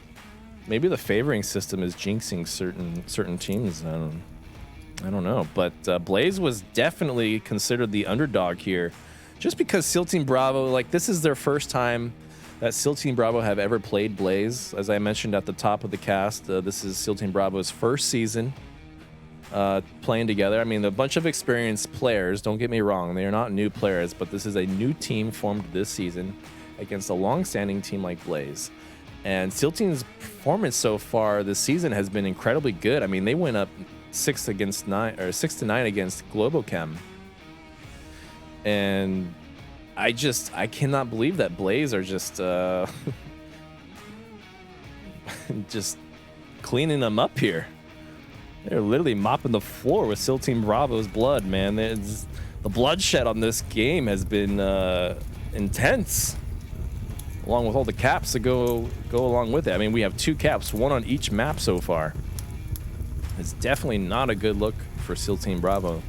favoring system is jinxing certain teams. I don't know, but Blaze was definitely considered the underdog here, just because SEAL Team Bravo, like, this is their first time that SEAL Team Bravo have ever played Blaze. As I mentioned at the top of the cast, this is SEAL Team Bravo's first season playing together. I mean, a bunch of experienced players, don't get me wrong, they are not new players, but this is a new team formed this season against a long-standing team like Blaze. And SEAL Team's performance so far this season has been incredibly good. I mean, they went up 6-9 against Globochem. And I cannot believe that Blaze are just just cleaning them up here. They're literally mopping the floor with SEAL Team Bravo's blood, man. The bloodshed on this game has been intense, along with all the caps that go along with it. I mean, we have 2 caps, 1 on each map so far. It's definitely not a good look for SEAL Team Bravo.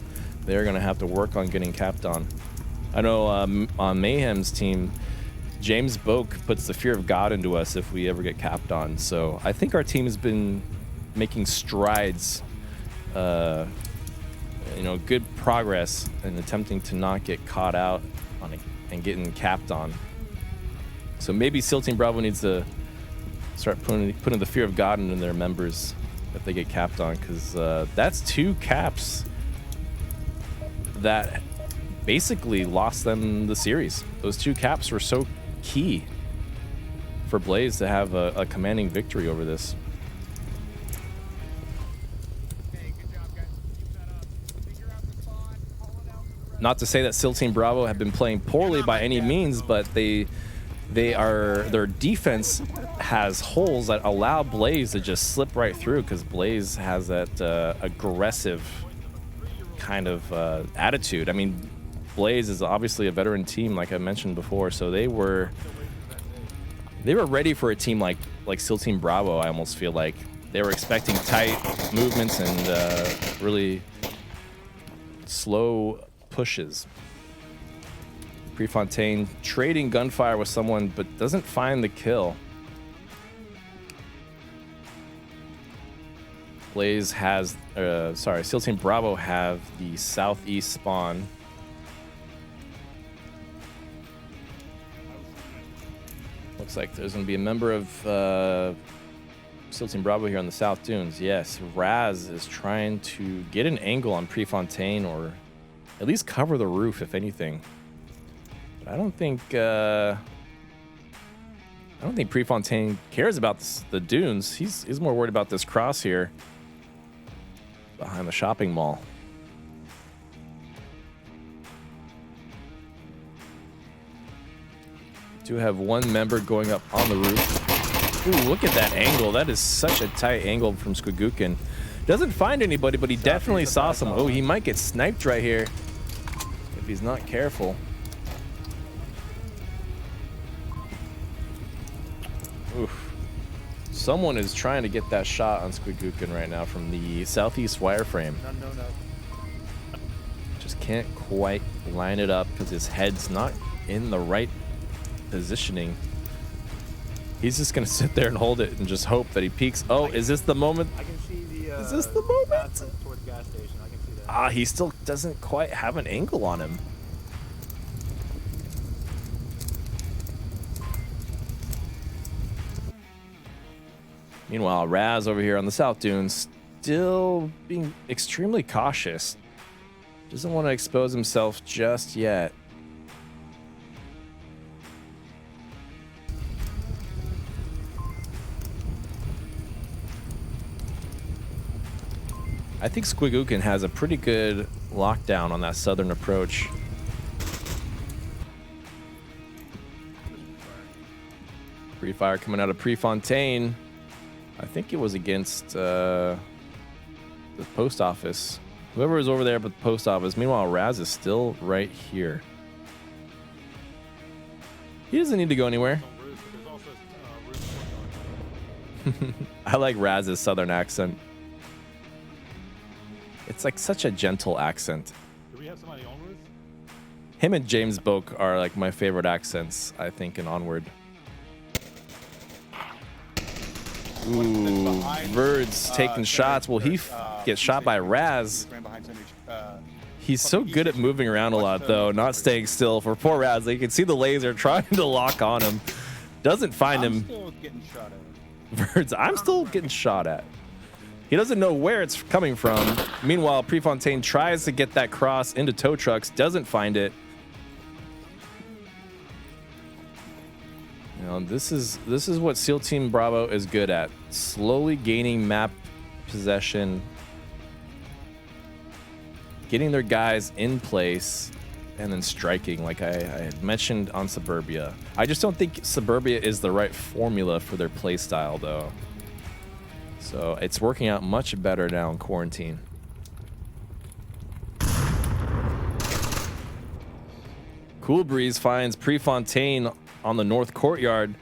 They're going to have to work on getting capped on. I know on Mayhem's team, James Boak puts the fear of God into us if we ever get capped on. So I think our team has been making strides, good progress in attempting to not get caught out on it and getting capped on. So maybe SEAL Team Bravo needs to start putting the fear of God into their members if they get capped on, because that's 2 caps that basically lost them the series. Those 2 caps were so key for Blaze to have a commanding victory over this. Not to say that SEAL Team Bravo have been playing poorly by any means, but their defense has holes that allow Blaze to just slip right through, because Blaze has that aggressive kind of attitude. I mean, Blaze is obviously a veteran team, like I mentioned before, so they were ready for a team like SEAL Team Bravo. I almost feel like they were expecting tight movements and really slow pushes. Prefontaine trading gunfire with someone, but doesn't find the kill. Blaze has, SEAL Team Bravo have the southeast spawn. Looks like there's going to be a member of SEAL Team Bravo here on the South Dunes. Yes, Raz is trying to get an angle on Prefontaine, or at least cover the roof, if anything. But I don't think Prefontaine cares about the dunes. He's more worried about this cross here behind the shopping mall. Do have one member going up on the roof. Ooh, look at that angle. That is such a tight angle from Squigukin. Doesn't find anybody, but he definitely saw someone. Oh, he might get sniped right here if he's not careful. Oof. Someone is trying to get that shot on Squigukin right now from the southeast wireframe. No. Just can't quite line it up because his head's not in the right positioning. He's just gonna sit there and hold it and just hope that he peeks. Oh, is this the moment? I can see the. Is this the moment? Toward the gas station. I can see that. Ah, he still doesn't quite have an angle on him. Meanwhile, Raz over here on the South Dunes still being extremely cautious. Doesn't want to expose himself just yet. I think Squigukin has a pretty good lockdown on that southern approach. Free fire coming out of Prefontaine. I think it was against the post office. Whoever was over there but the post office. Meanwhile, Raz is still right here. He doesn't need to go anywhere. I like Raz's southern accent. It's like such a gentle accent. Do we have somebody on roof? Him and James Boak are like my favorite accents, I think, in Onward. Ooh, Verd's taking shots. Will he get shot by Raz? He's so good at moving around a lot, though, not staying still. For poor Raz, you can see the laser trying to lock on him. Doesn't find him. Verd's, I'm still getting shot at. He doesn't know where it's coming from. Meanwhile, Prefontaine tries to get that cross into tow trucks, doesn't find it. You know, this is what SEAL Team Bravo is good at. Slowly gaining map possession, getting their guys in place, and then striking, like I had mentioned on Suburbia. I just don't think Suburbia is the right formula for their play style, though. So it's working out much better now in quarantine. Cool Breeze finds Prefontaine on the north courtyard.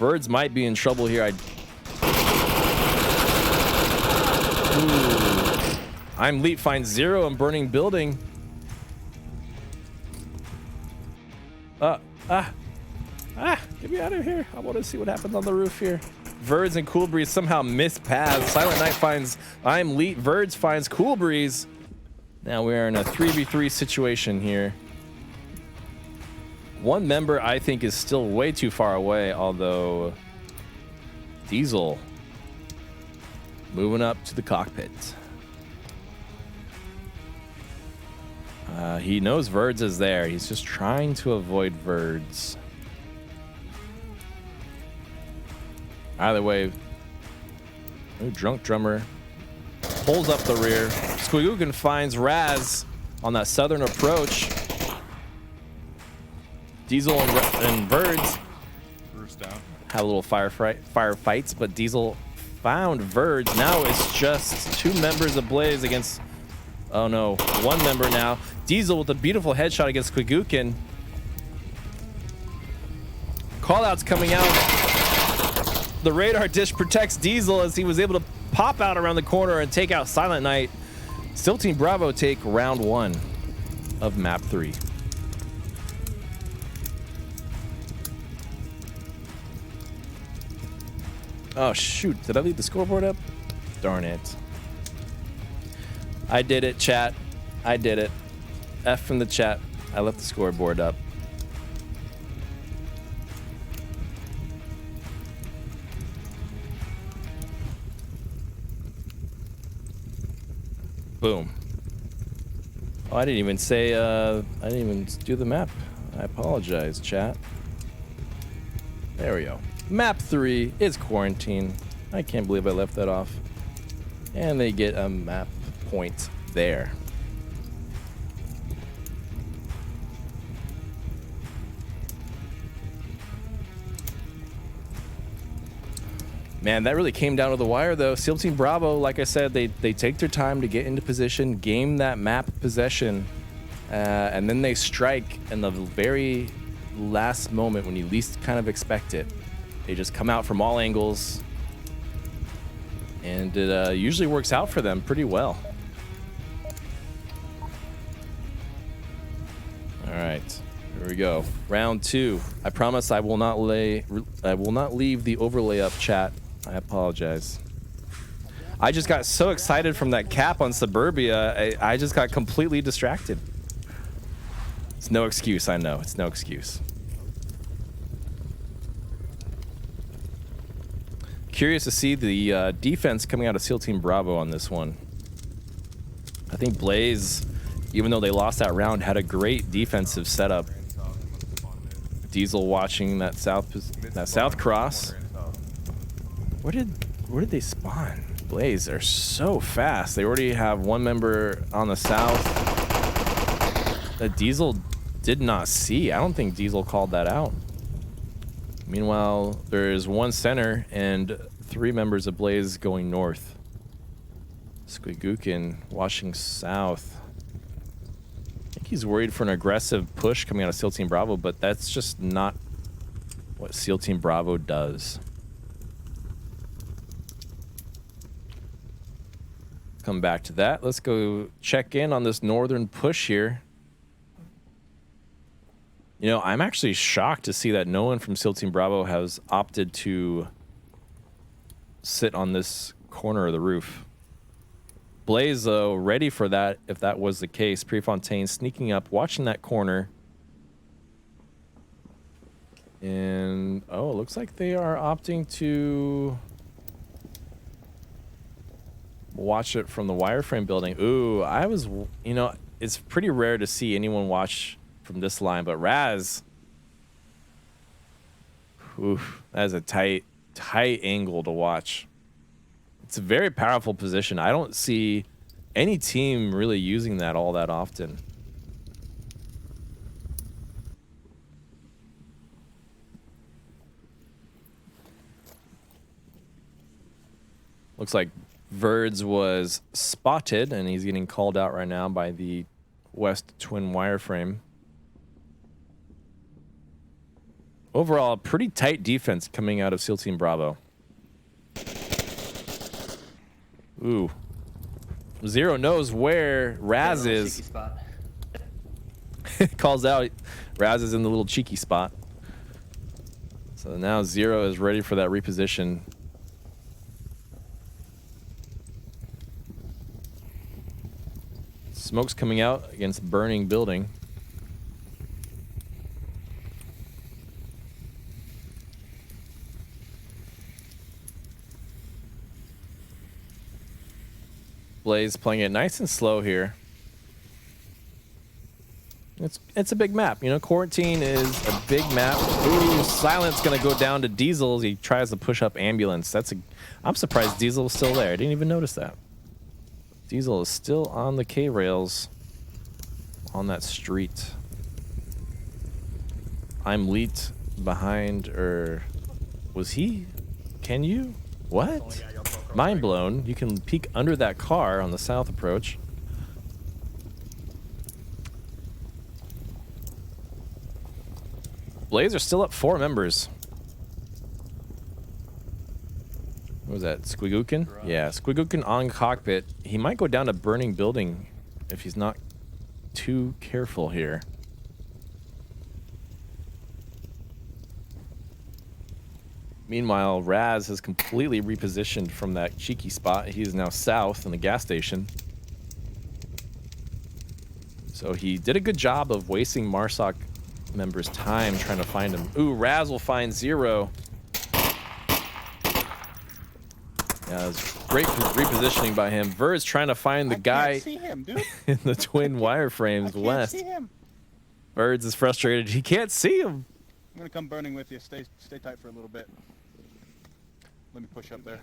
Birds might be in trouble here. I'm Leet finds Zero in burning building. Get me out of here. I want to see what happens on the roof here. Verds and Cool Breeze somehow miss paths. Silent Night finds I'm Leet. Verds finds Cool Breeze. Now we're in a 3v3 situation here. One member I think is still way too far away, although Diesel moving up to the cockpit. He knows Verds is there. He's just trying to avoid Verds. Either way, Drunk Drummer pulls up the rear. Squigukin finds Raz on that southern approach. Diesel and Verds had a little firefights, but Diesel found Verds. Now it's just two members of Blaze against Oh no, one member now. Diesel with a beautiful headshot against Quigukin. Callouts coming out. The radar dish protects Diesel as he was able to pop out around the corner and take out Silent Knight. Still Team Bravo take round 1 of map 3. Oh shoot, did I leave the scoreboard up? Darn it. I did it, chat. I did it. F from the chat. I left the scoreboard up. Boom. Oh, I didn't even say, I didn't even do the map. I apologize, chat. There we go. Map 3 is Quarantine. I can't believe I left that off. And they get a map point there. Man, that really came down to the wire, though. SEAL Team Bravo, like I said, they take their time to get into position, game that map possession, and then they strike in the very last moment when you least kind of expect it. They just come out from all angles, and it usually works out for them pretty well. All right, here we go. Round 2. I promise I will not leave the overlay up, chat. I apologize. I just got so excited from that cap on Suburbia, I just got completely distracted. It's no excuse, I know. It's no excuse. Curious to see the defense coming out of SEAL Team Bravo on this one. I think Blaze, even though they lost that round, had a great defensive setup. Diesel watching that south cross. Where did they spawn? Blaze, they're so fast. They already have one member on the south that Diesel did not see. I don't think Diesel called that out. Meanwhile, there's one center and 3 members of Blaze going north. Squigukin watching south. I think he's worried for an aggressive push coming out of SEAL Team Bravo, but that's just not what SEAL Team Bravo does. Come back to that. Let's go check in on this northern push here. You know, I'm actually shocked to see that no one from SEAL Team Bravo has opted to sit on this corner of the roof. Blaze, though, ready for that if that was the case. Prefontaine sneaking up, watching that corner. And, oh, it looks like they are opting to watch it from the wireframe building. Ooh, you know, it's pretty rare to see anyone watch from this line, but Raz, oof, that is a tight angle to watch. It's a very powerful position. I don't see any team really using that all that often. Looks like Verds was spotted, and he's getting called out right now by the West Twin wireframe. Overall, a pretty tight defense coming out of SEAL Team Bravo. Ooh. Zero knows where Raz is. Calls out Raz is in the little cheeky spot. So now Zero is ready for that reposition. Smoke's coming out against burning building. Blaze playing it nice and slow here. It's a big map, you know. Quarantine is a big map. Ooh, Silent's gonna go down to Diesel as he tries to push up Ambulance. I'm surprised Diesel is still there. I didn't even notice that. Diesel is still on the K-rails on that street. I'm leaked behind, or was he? Can you? What? Mind blown. You can peek under that car on the south approach. Blaze are still up 4 members. What was that? Squigookin? Yeah, Squigookin on cockpit. He might go down to burning building if he's not too careful here. Meanwhile, Raz has completely repositioned from that cheeky spot. He is now south in the gas station. So he did a good job of wasting Marsoc members' time trying to find him. Ooh, Raz will find Zero. Yeah, it's great repositioning by him. Verd's trying to find the guy see him, dude. in the twin wireframes west. See him. Verd's is frustrated. He can't see him. I'm gonna come burning with you. Stay tight for a little bit. Let me push up there.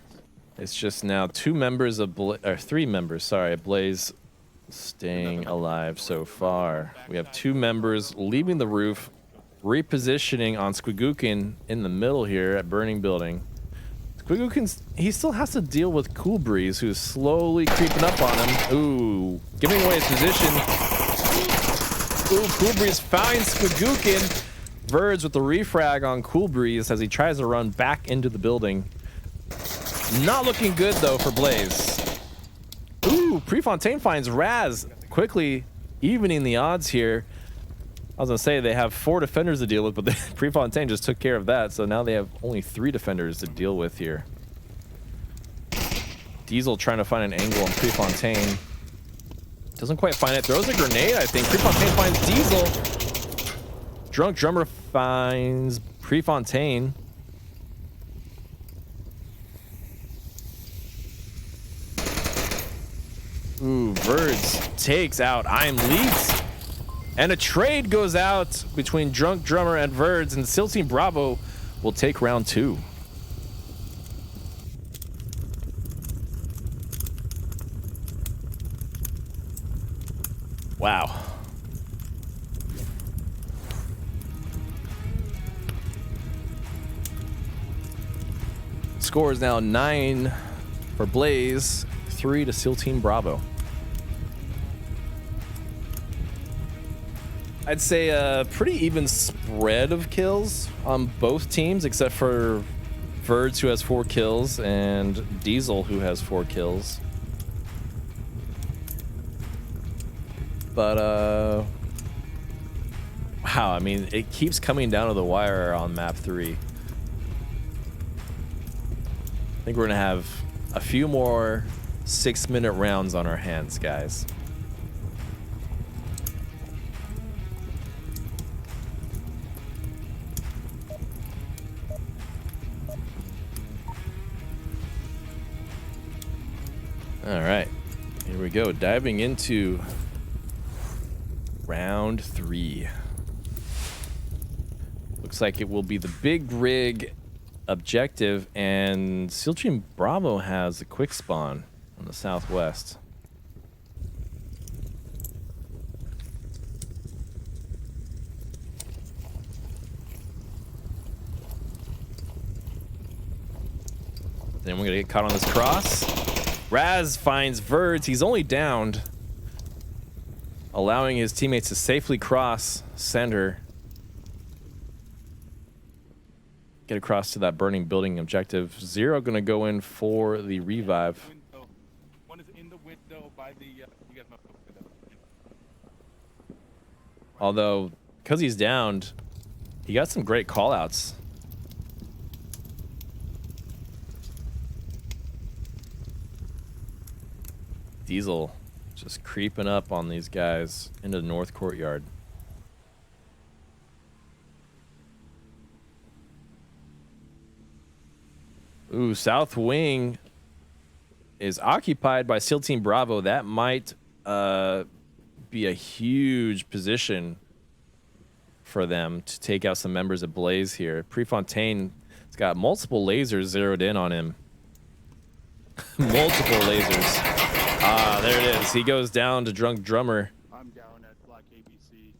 It's just now 2 members of or 3 members, sorry, of Blaze staying alive so far. We have 2 members leaving the roof, repositioning on Squigookin in the middle here at burning building. Squigookin, he still has to deal with Cool Breeze, who's slowly creeping up on him. Ooh, giving away his position. Ooh, Cool Breeze finds Squigookin. Verds with the refrag on Cool Breeze as he tries to run back into the building. Not looking good though for Blaze. Ooh, Prefontaine finds Raz, quickly evening the odds here. I was gonna say they have 4 defenders to deal with, but Prefontaine just took care of that, so now they have only 3 defenders to deal with here. Diesel trying to find an angle on Prefontaine. Doesn't quite find it. Throws a grenade, I think. Prefontaine finds Diesel. Drunk Drummer finds Prefontaine. Ooh, Verds takes out I'm Leeds. And a trade goes out between Drunk Drummer and Verds, and SEAL Team Bravo will take round 2. Wow. Score is now 9 for Blaze, 3 to SEAL Team Bravo. I'd say a pretty even spread of kills on both teams, except for Verds, who has 4 kills, and Diesel, who has 4 kills. But, wow, I mean, it keeps coming down to the wire on map 3. I think we're gonna have a few more 6-minute rounds on our hands, guys. All right, here we go, diving into round 3. Looks like it will be the big rig objective, and SEAL Team Bravo has a quick spawn on the southwest. Then we're gonna get caught on this cross. Raz finds Verds. He's only downed, allowing his teammates to safely cross center. Get across to that burning building objective. Zero gonna go in for the revive. One is in the window by the. You guys know. Although, because he's downed, he got some great callouts. Diesel just creeping up on these guys into the north courtyard. Ooh, south wing is occupied by SEAL Team Bravo. That might be a huge position for them to take out some members of Blaze here. Prefontaine has got multiple lasers zeroed in on him. Multiple lasers. Ah, there it is. He goes down to Drunk Drummer. I'm down at Black ABC.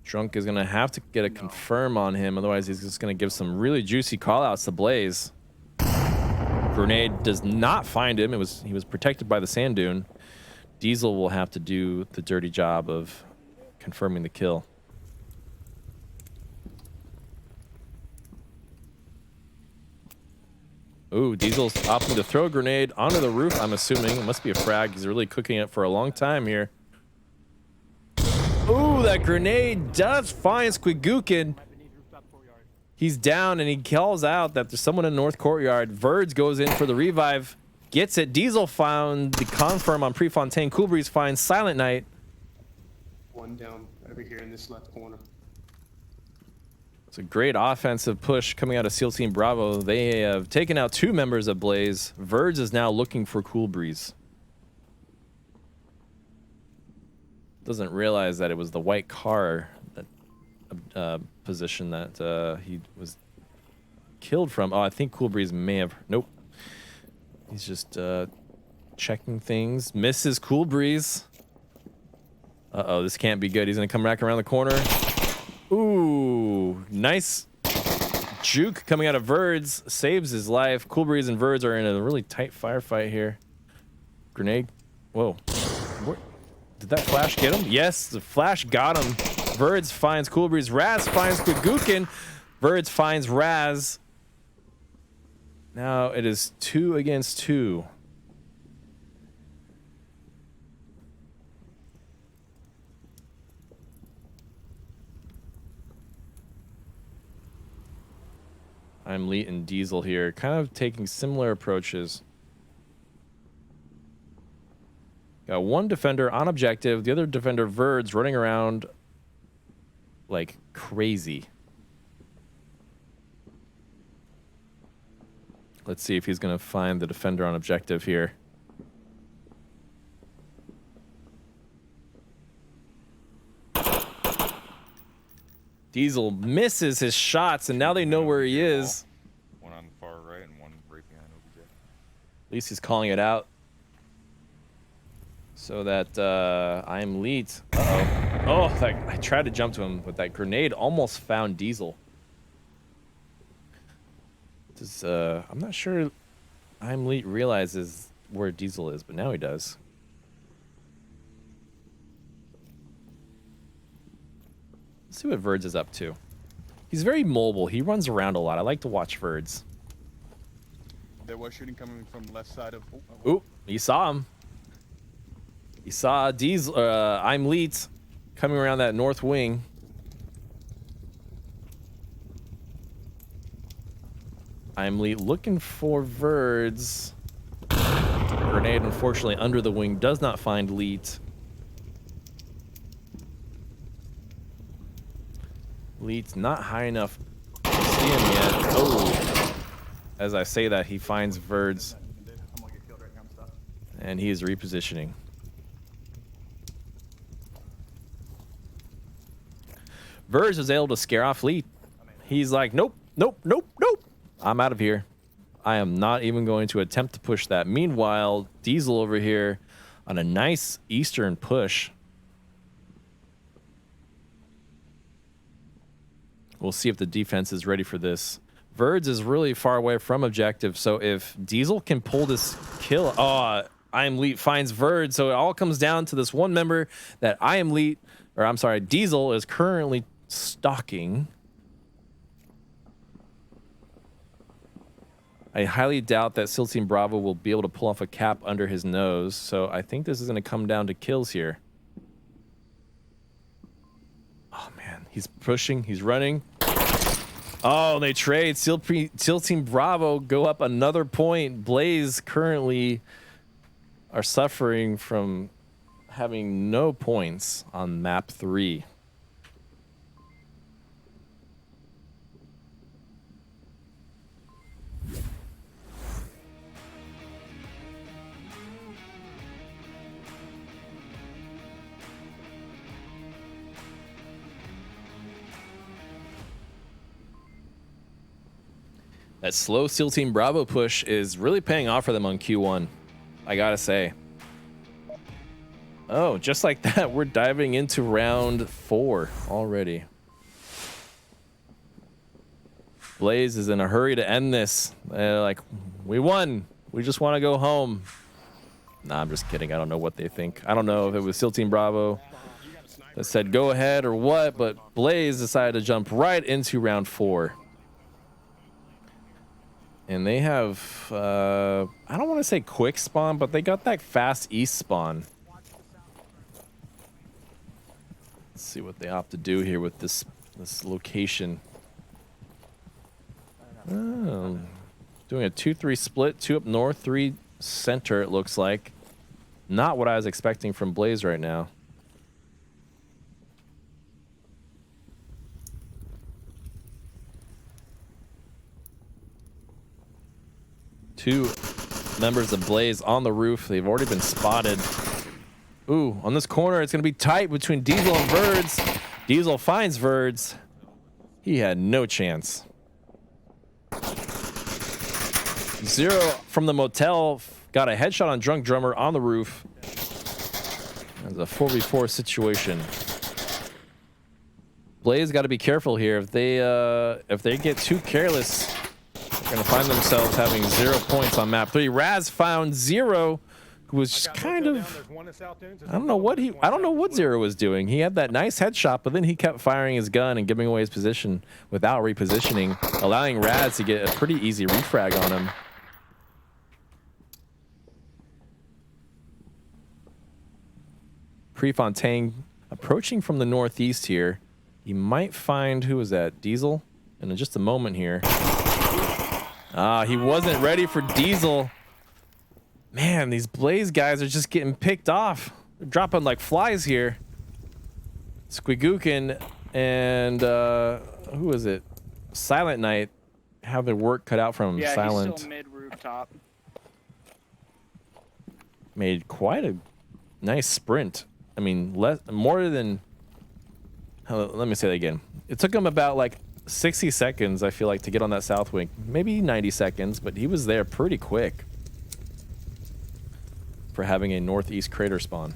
Drunk is going to have to get a confirm on him. Otherwise, he's just going to give some really juicy callouts to Blaze. Grenade does not find him. He was protected by the sand dune. Diesel will have to do the dirty job of confirming the kill. Ooh, Diesel's opting to throw a grenade onto the roof, I'm assuming. It must be a frag. He's really cooking it for a long time here. Ooh, that grenade does find Squigookin. He's down, and he calls out that there's someone in North Courtyard. Verds goes in for the revive. Gets it. Diesel found the confirm on Prefontaine. Cool Breeze finds Silent Night. One down over here in this left corner. It's a great offensive push coming out of SEAL Team Bravo. They have taken out 2 members of Blaze. Verds is now looking for Cool Breeze. Doesn't realize that it was the white car that position that he was killed from. Oh, I think Cool Breeze may have. Nope. He's just checking things. Misses Cool Breeze. Uh-oh, this can't be good. He's going to come back around the corner. Ooh, nice juke coming out of Verds. Saves his life. Cool Breeze and Verds are in a really tight firefight here. Grenade. Whoa. What? Did that flash get him? Yes, the flash got him. Verds finds Cool Breeze. Raz finds Quigookin. Verds finds Raz. Now it is 2 against 2. I'm Leet and Diesel here, kind of taking similar approaches. Got one defender on objective, the other defender, Verds, running around like crazy. Let's see if he's going to find the defender on objective here. Diesel misses his shots, and now they know where he is. One on the far right and one right behind OBJ. At least he's calling it out. So that I'm Leet. Uh-oh. Oh, I tried to jump to him, but that grenade almost found Diesel. I'm not sure I'm Leet realizes where Diesel is, but now he does. Let's see what Verds is up to. He's very mobile. He runs around a lot. I like to watch Verds. There was shooting coming from the left side of... Ooh, you saw him. You saw Diesel, I'm Leet coming around that north wing. I'm Leet looking for Verds. Grenade, unfortunately, under the wing does not find Leet. Leet's not high enough to see him yet. Oh, as I say that, he finds Verds. And he is repositioning. Verds was able to scare off Leet. He's like, nope, nope, nope, nope. I'm out of here. I am not even going to attempt to push that. Meanwhile, Diesel over here on a nice eastern push. We'll see if the defense is ready for this. Verds is really far away from objective, so if Diesel can pull this kill... Oh, I Am Leet finds Verds, so it all comes down to this one member that I Am Leet... Or, I'm sorry, Diesel is currently stalking. I highly doubt that SEAL Team Bravo will be able to pull off a cap under his nose, so I think this is going to come down to kills here. Oh, man. He's pushing. He's running. Oh, they trade. SEAL Team Bravo go up another point. Blaze currently are suffering from having no points on map 3. That slow SEAL Team Bravo push is really paying off for them on Q1, I gotta say. Oh, just like that, we're diving into round 4 already. Blaze is in a hurry to end this. They're like, we won. We just want to go home. Nah, I'm just kidding. I don't know what they think. I don't know if it was SEAL Team Bravo that said go ahead or what, but Blaze decided to jump right into round 4. And they have, I don't want to say quick spawn, but they got that fast east spawn. Let's see what they opt to do here with this location. Oh, doing a 2-3 split, 2 up north, 3 center, it looks like. Not what I was expecting from Blaze right now. Two members of Blaze on the roof. They've already been spotted. Ooh, on this corner, it's going to be tight between Diesel and Verds. Diesel finds Verds. He had no chance. Zero from the motel got a headshot on Drunk Drummer on the roof. It's a 4v4 situation. Blaze got to be careful here. If they get too careless, they're gonna find themselves having 0 points on map 3. Raz found Zero, who was just kind of, I don't know what Zero was doing. He had that nice headshot, but then he kept firing his gun and giving away his position without repositioning, allowing Raz to get a pretty easy refrag on him. Prefontaine approaching from the northeast here. He might find, who was that? Diesel? In just a moment here. Ah, he wasn't ready for Diesel. Man, these Blaze guys are just getting picked off. They're dropping like flies here. Squigookin and who is it? Silent Knight have their work cut out from him. Yeah, Silent. he's still mid rooftop. Made quite a nice sprint. I mean, more than. Let me say that again. It took him about like 60 seconds, I feel like, to get on that south wing. Maybe 90 seconds, but he was there pretty quick for having a northeast crater spawn.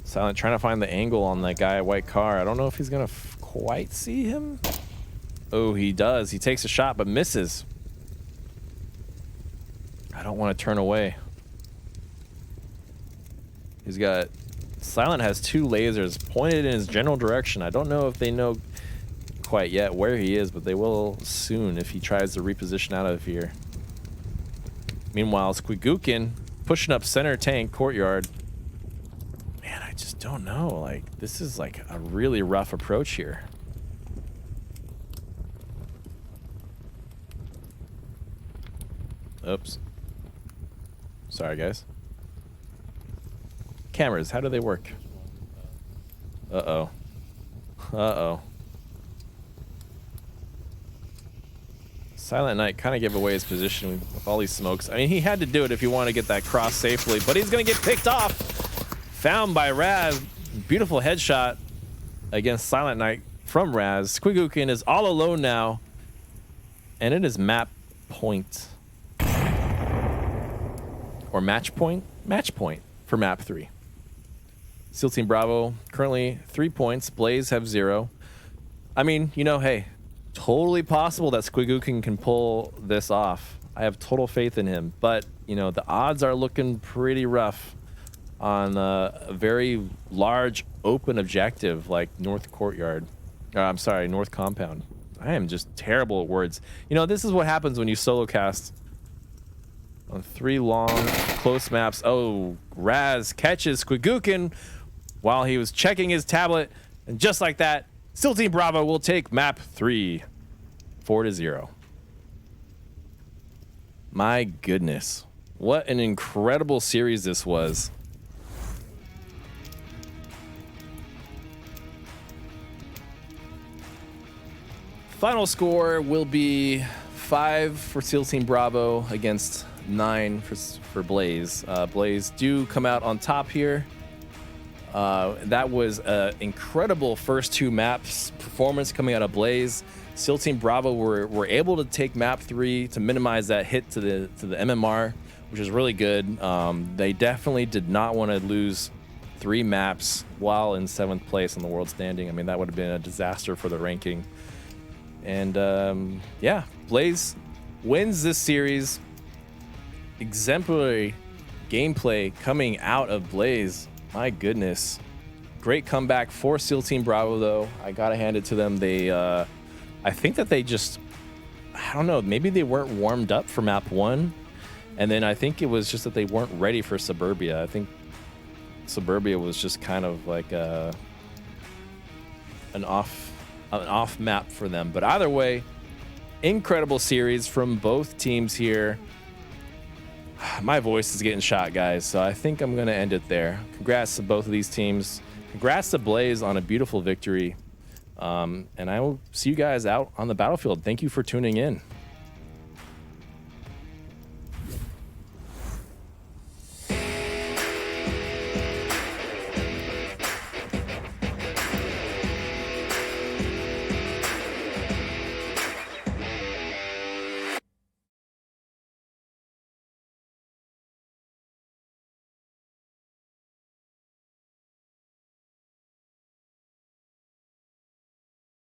Silent trying to find the angle on that guy at white car. I don't know if he's gonna quite see him. Oh, he does. He takes a shot but misses. I don't want to turn away. He's got... Silent has 2 lasers pointed in his general direction. I don't know if they know quite yet where he is, but they will soon if he tries to reposition out of here. Meanwhile, Squigookin pushing up center tank courtyard. Man, I just don't know. Like, this is like a really rough approach here. Oops. Sorry, guys. Cameras, how do they work? Uh-oh. Uh-oh. Silent Knight kind of gave away his position with all these smokes. I mean, he had to do it if he wanted to get that cross safely, but he's going to get picked off. Found by Raz. Beautiful headshot against Silent Knight from Raz. Squigookin is all alone now, and it is map point. Or match point? Match point for map 3. SEAL Team Bravo currently 3 points. Blaze have 0. I mean, you know, hey, totally possible that Squigookin can pull this off. I have total faith in him, but you know, the odds are looking pretty rough on a very large open objective like North Courtyard. I'm sorry, North Compound. I am just terrible at words. You know, this is what happens when you solo cast on 3 long close maps. Oh, Raz catches Squigookin while he was checking his tablet, and just like that, SEAL Team Bravo will take map 3, 4-0. My goodness, what an incredible series this was. Final score will be 5 for SEAL Team Bravo against 9 for Blaze. Blaze do come out on top here. That was an incredible first 2 maps performance coming out of Blaze. SEAL Team Bravo were able to take map 3 to minimize that hit to the MMR, which is really good. They definitely did not want to lose 3 maps while in 7th place on the world standing. I mean, that would have been a disaster for the ranking. And yeah, Blaze wins this series. Exemplary gameplay coming out of Blaze. My goodness. Great comeback for SEAL Team Bravo, though. I gotta hand it to them. They I think that they just I don't know, maybe they weren't warmed up for map 1. And then I think it was just that they weren't ready for Suburbia. I think Suburbia was just kind of like an off map for them. But either way, incredible series from both teams here. My voice is getting shot, guys, so I think I'm going to end it there. Congrats to both of these teams. Congrats to Blaze on a beautiful victory. And I will see you guys out on the battlefield. Thank you for tuning in.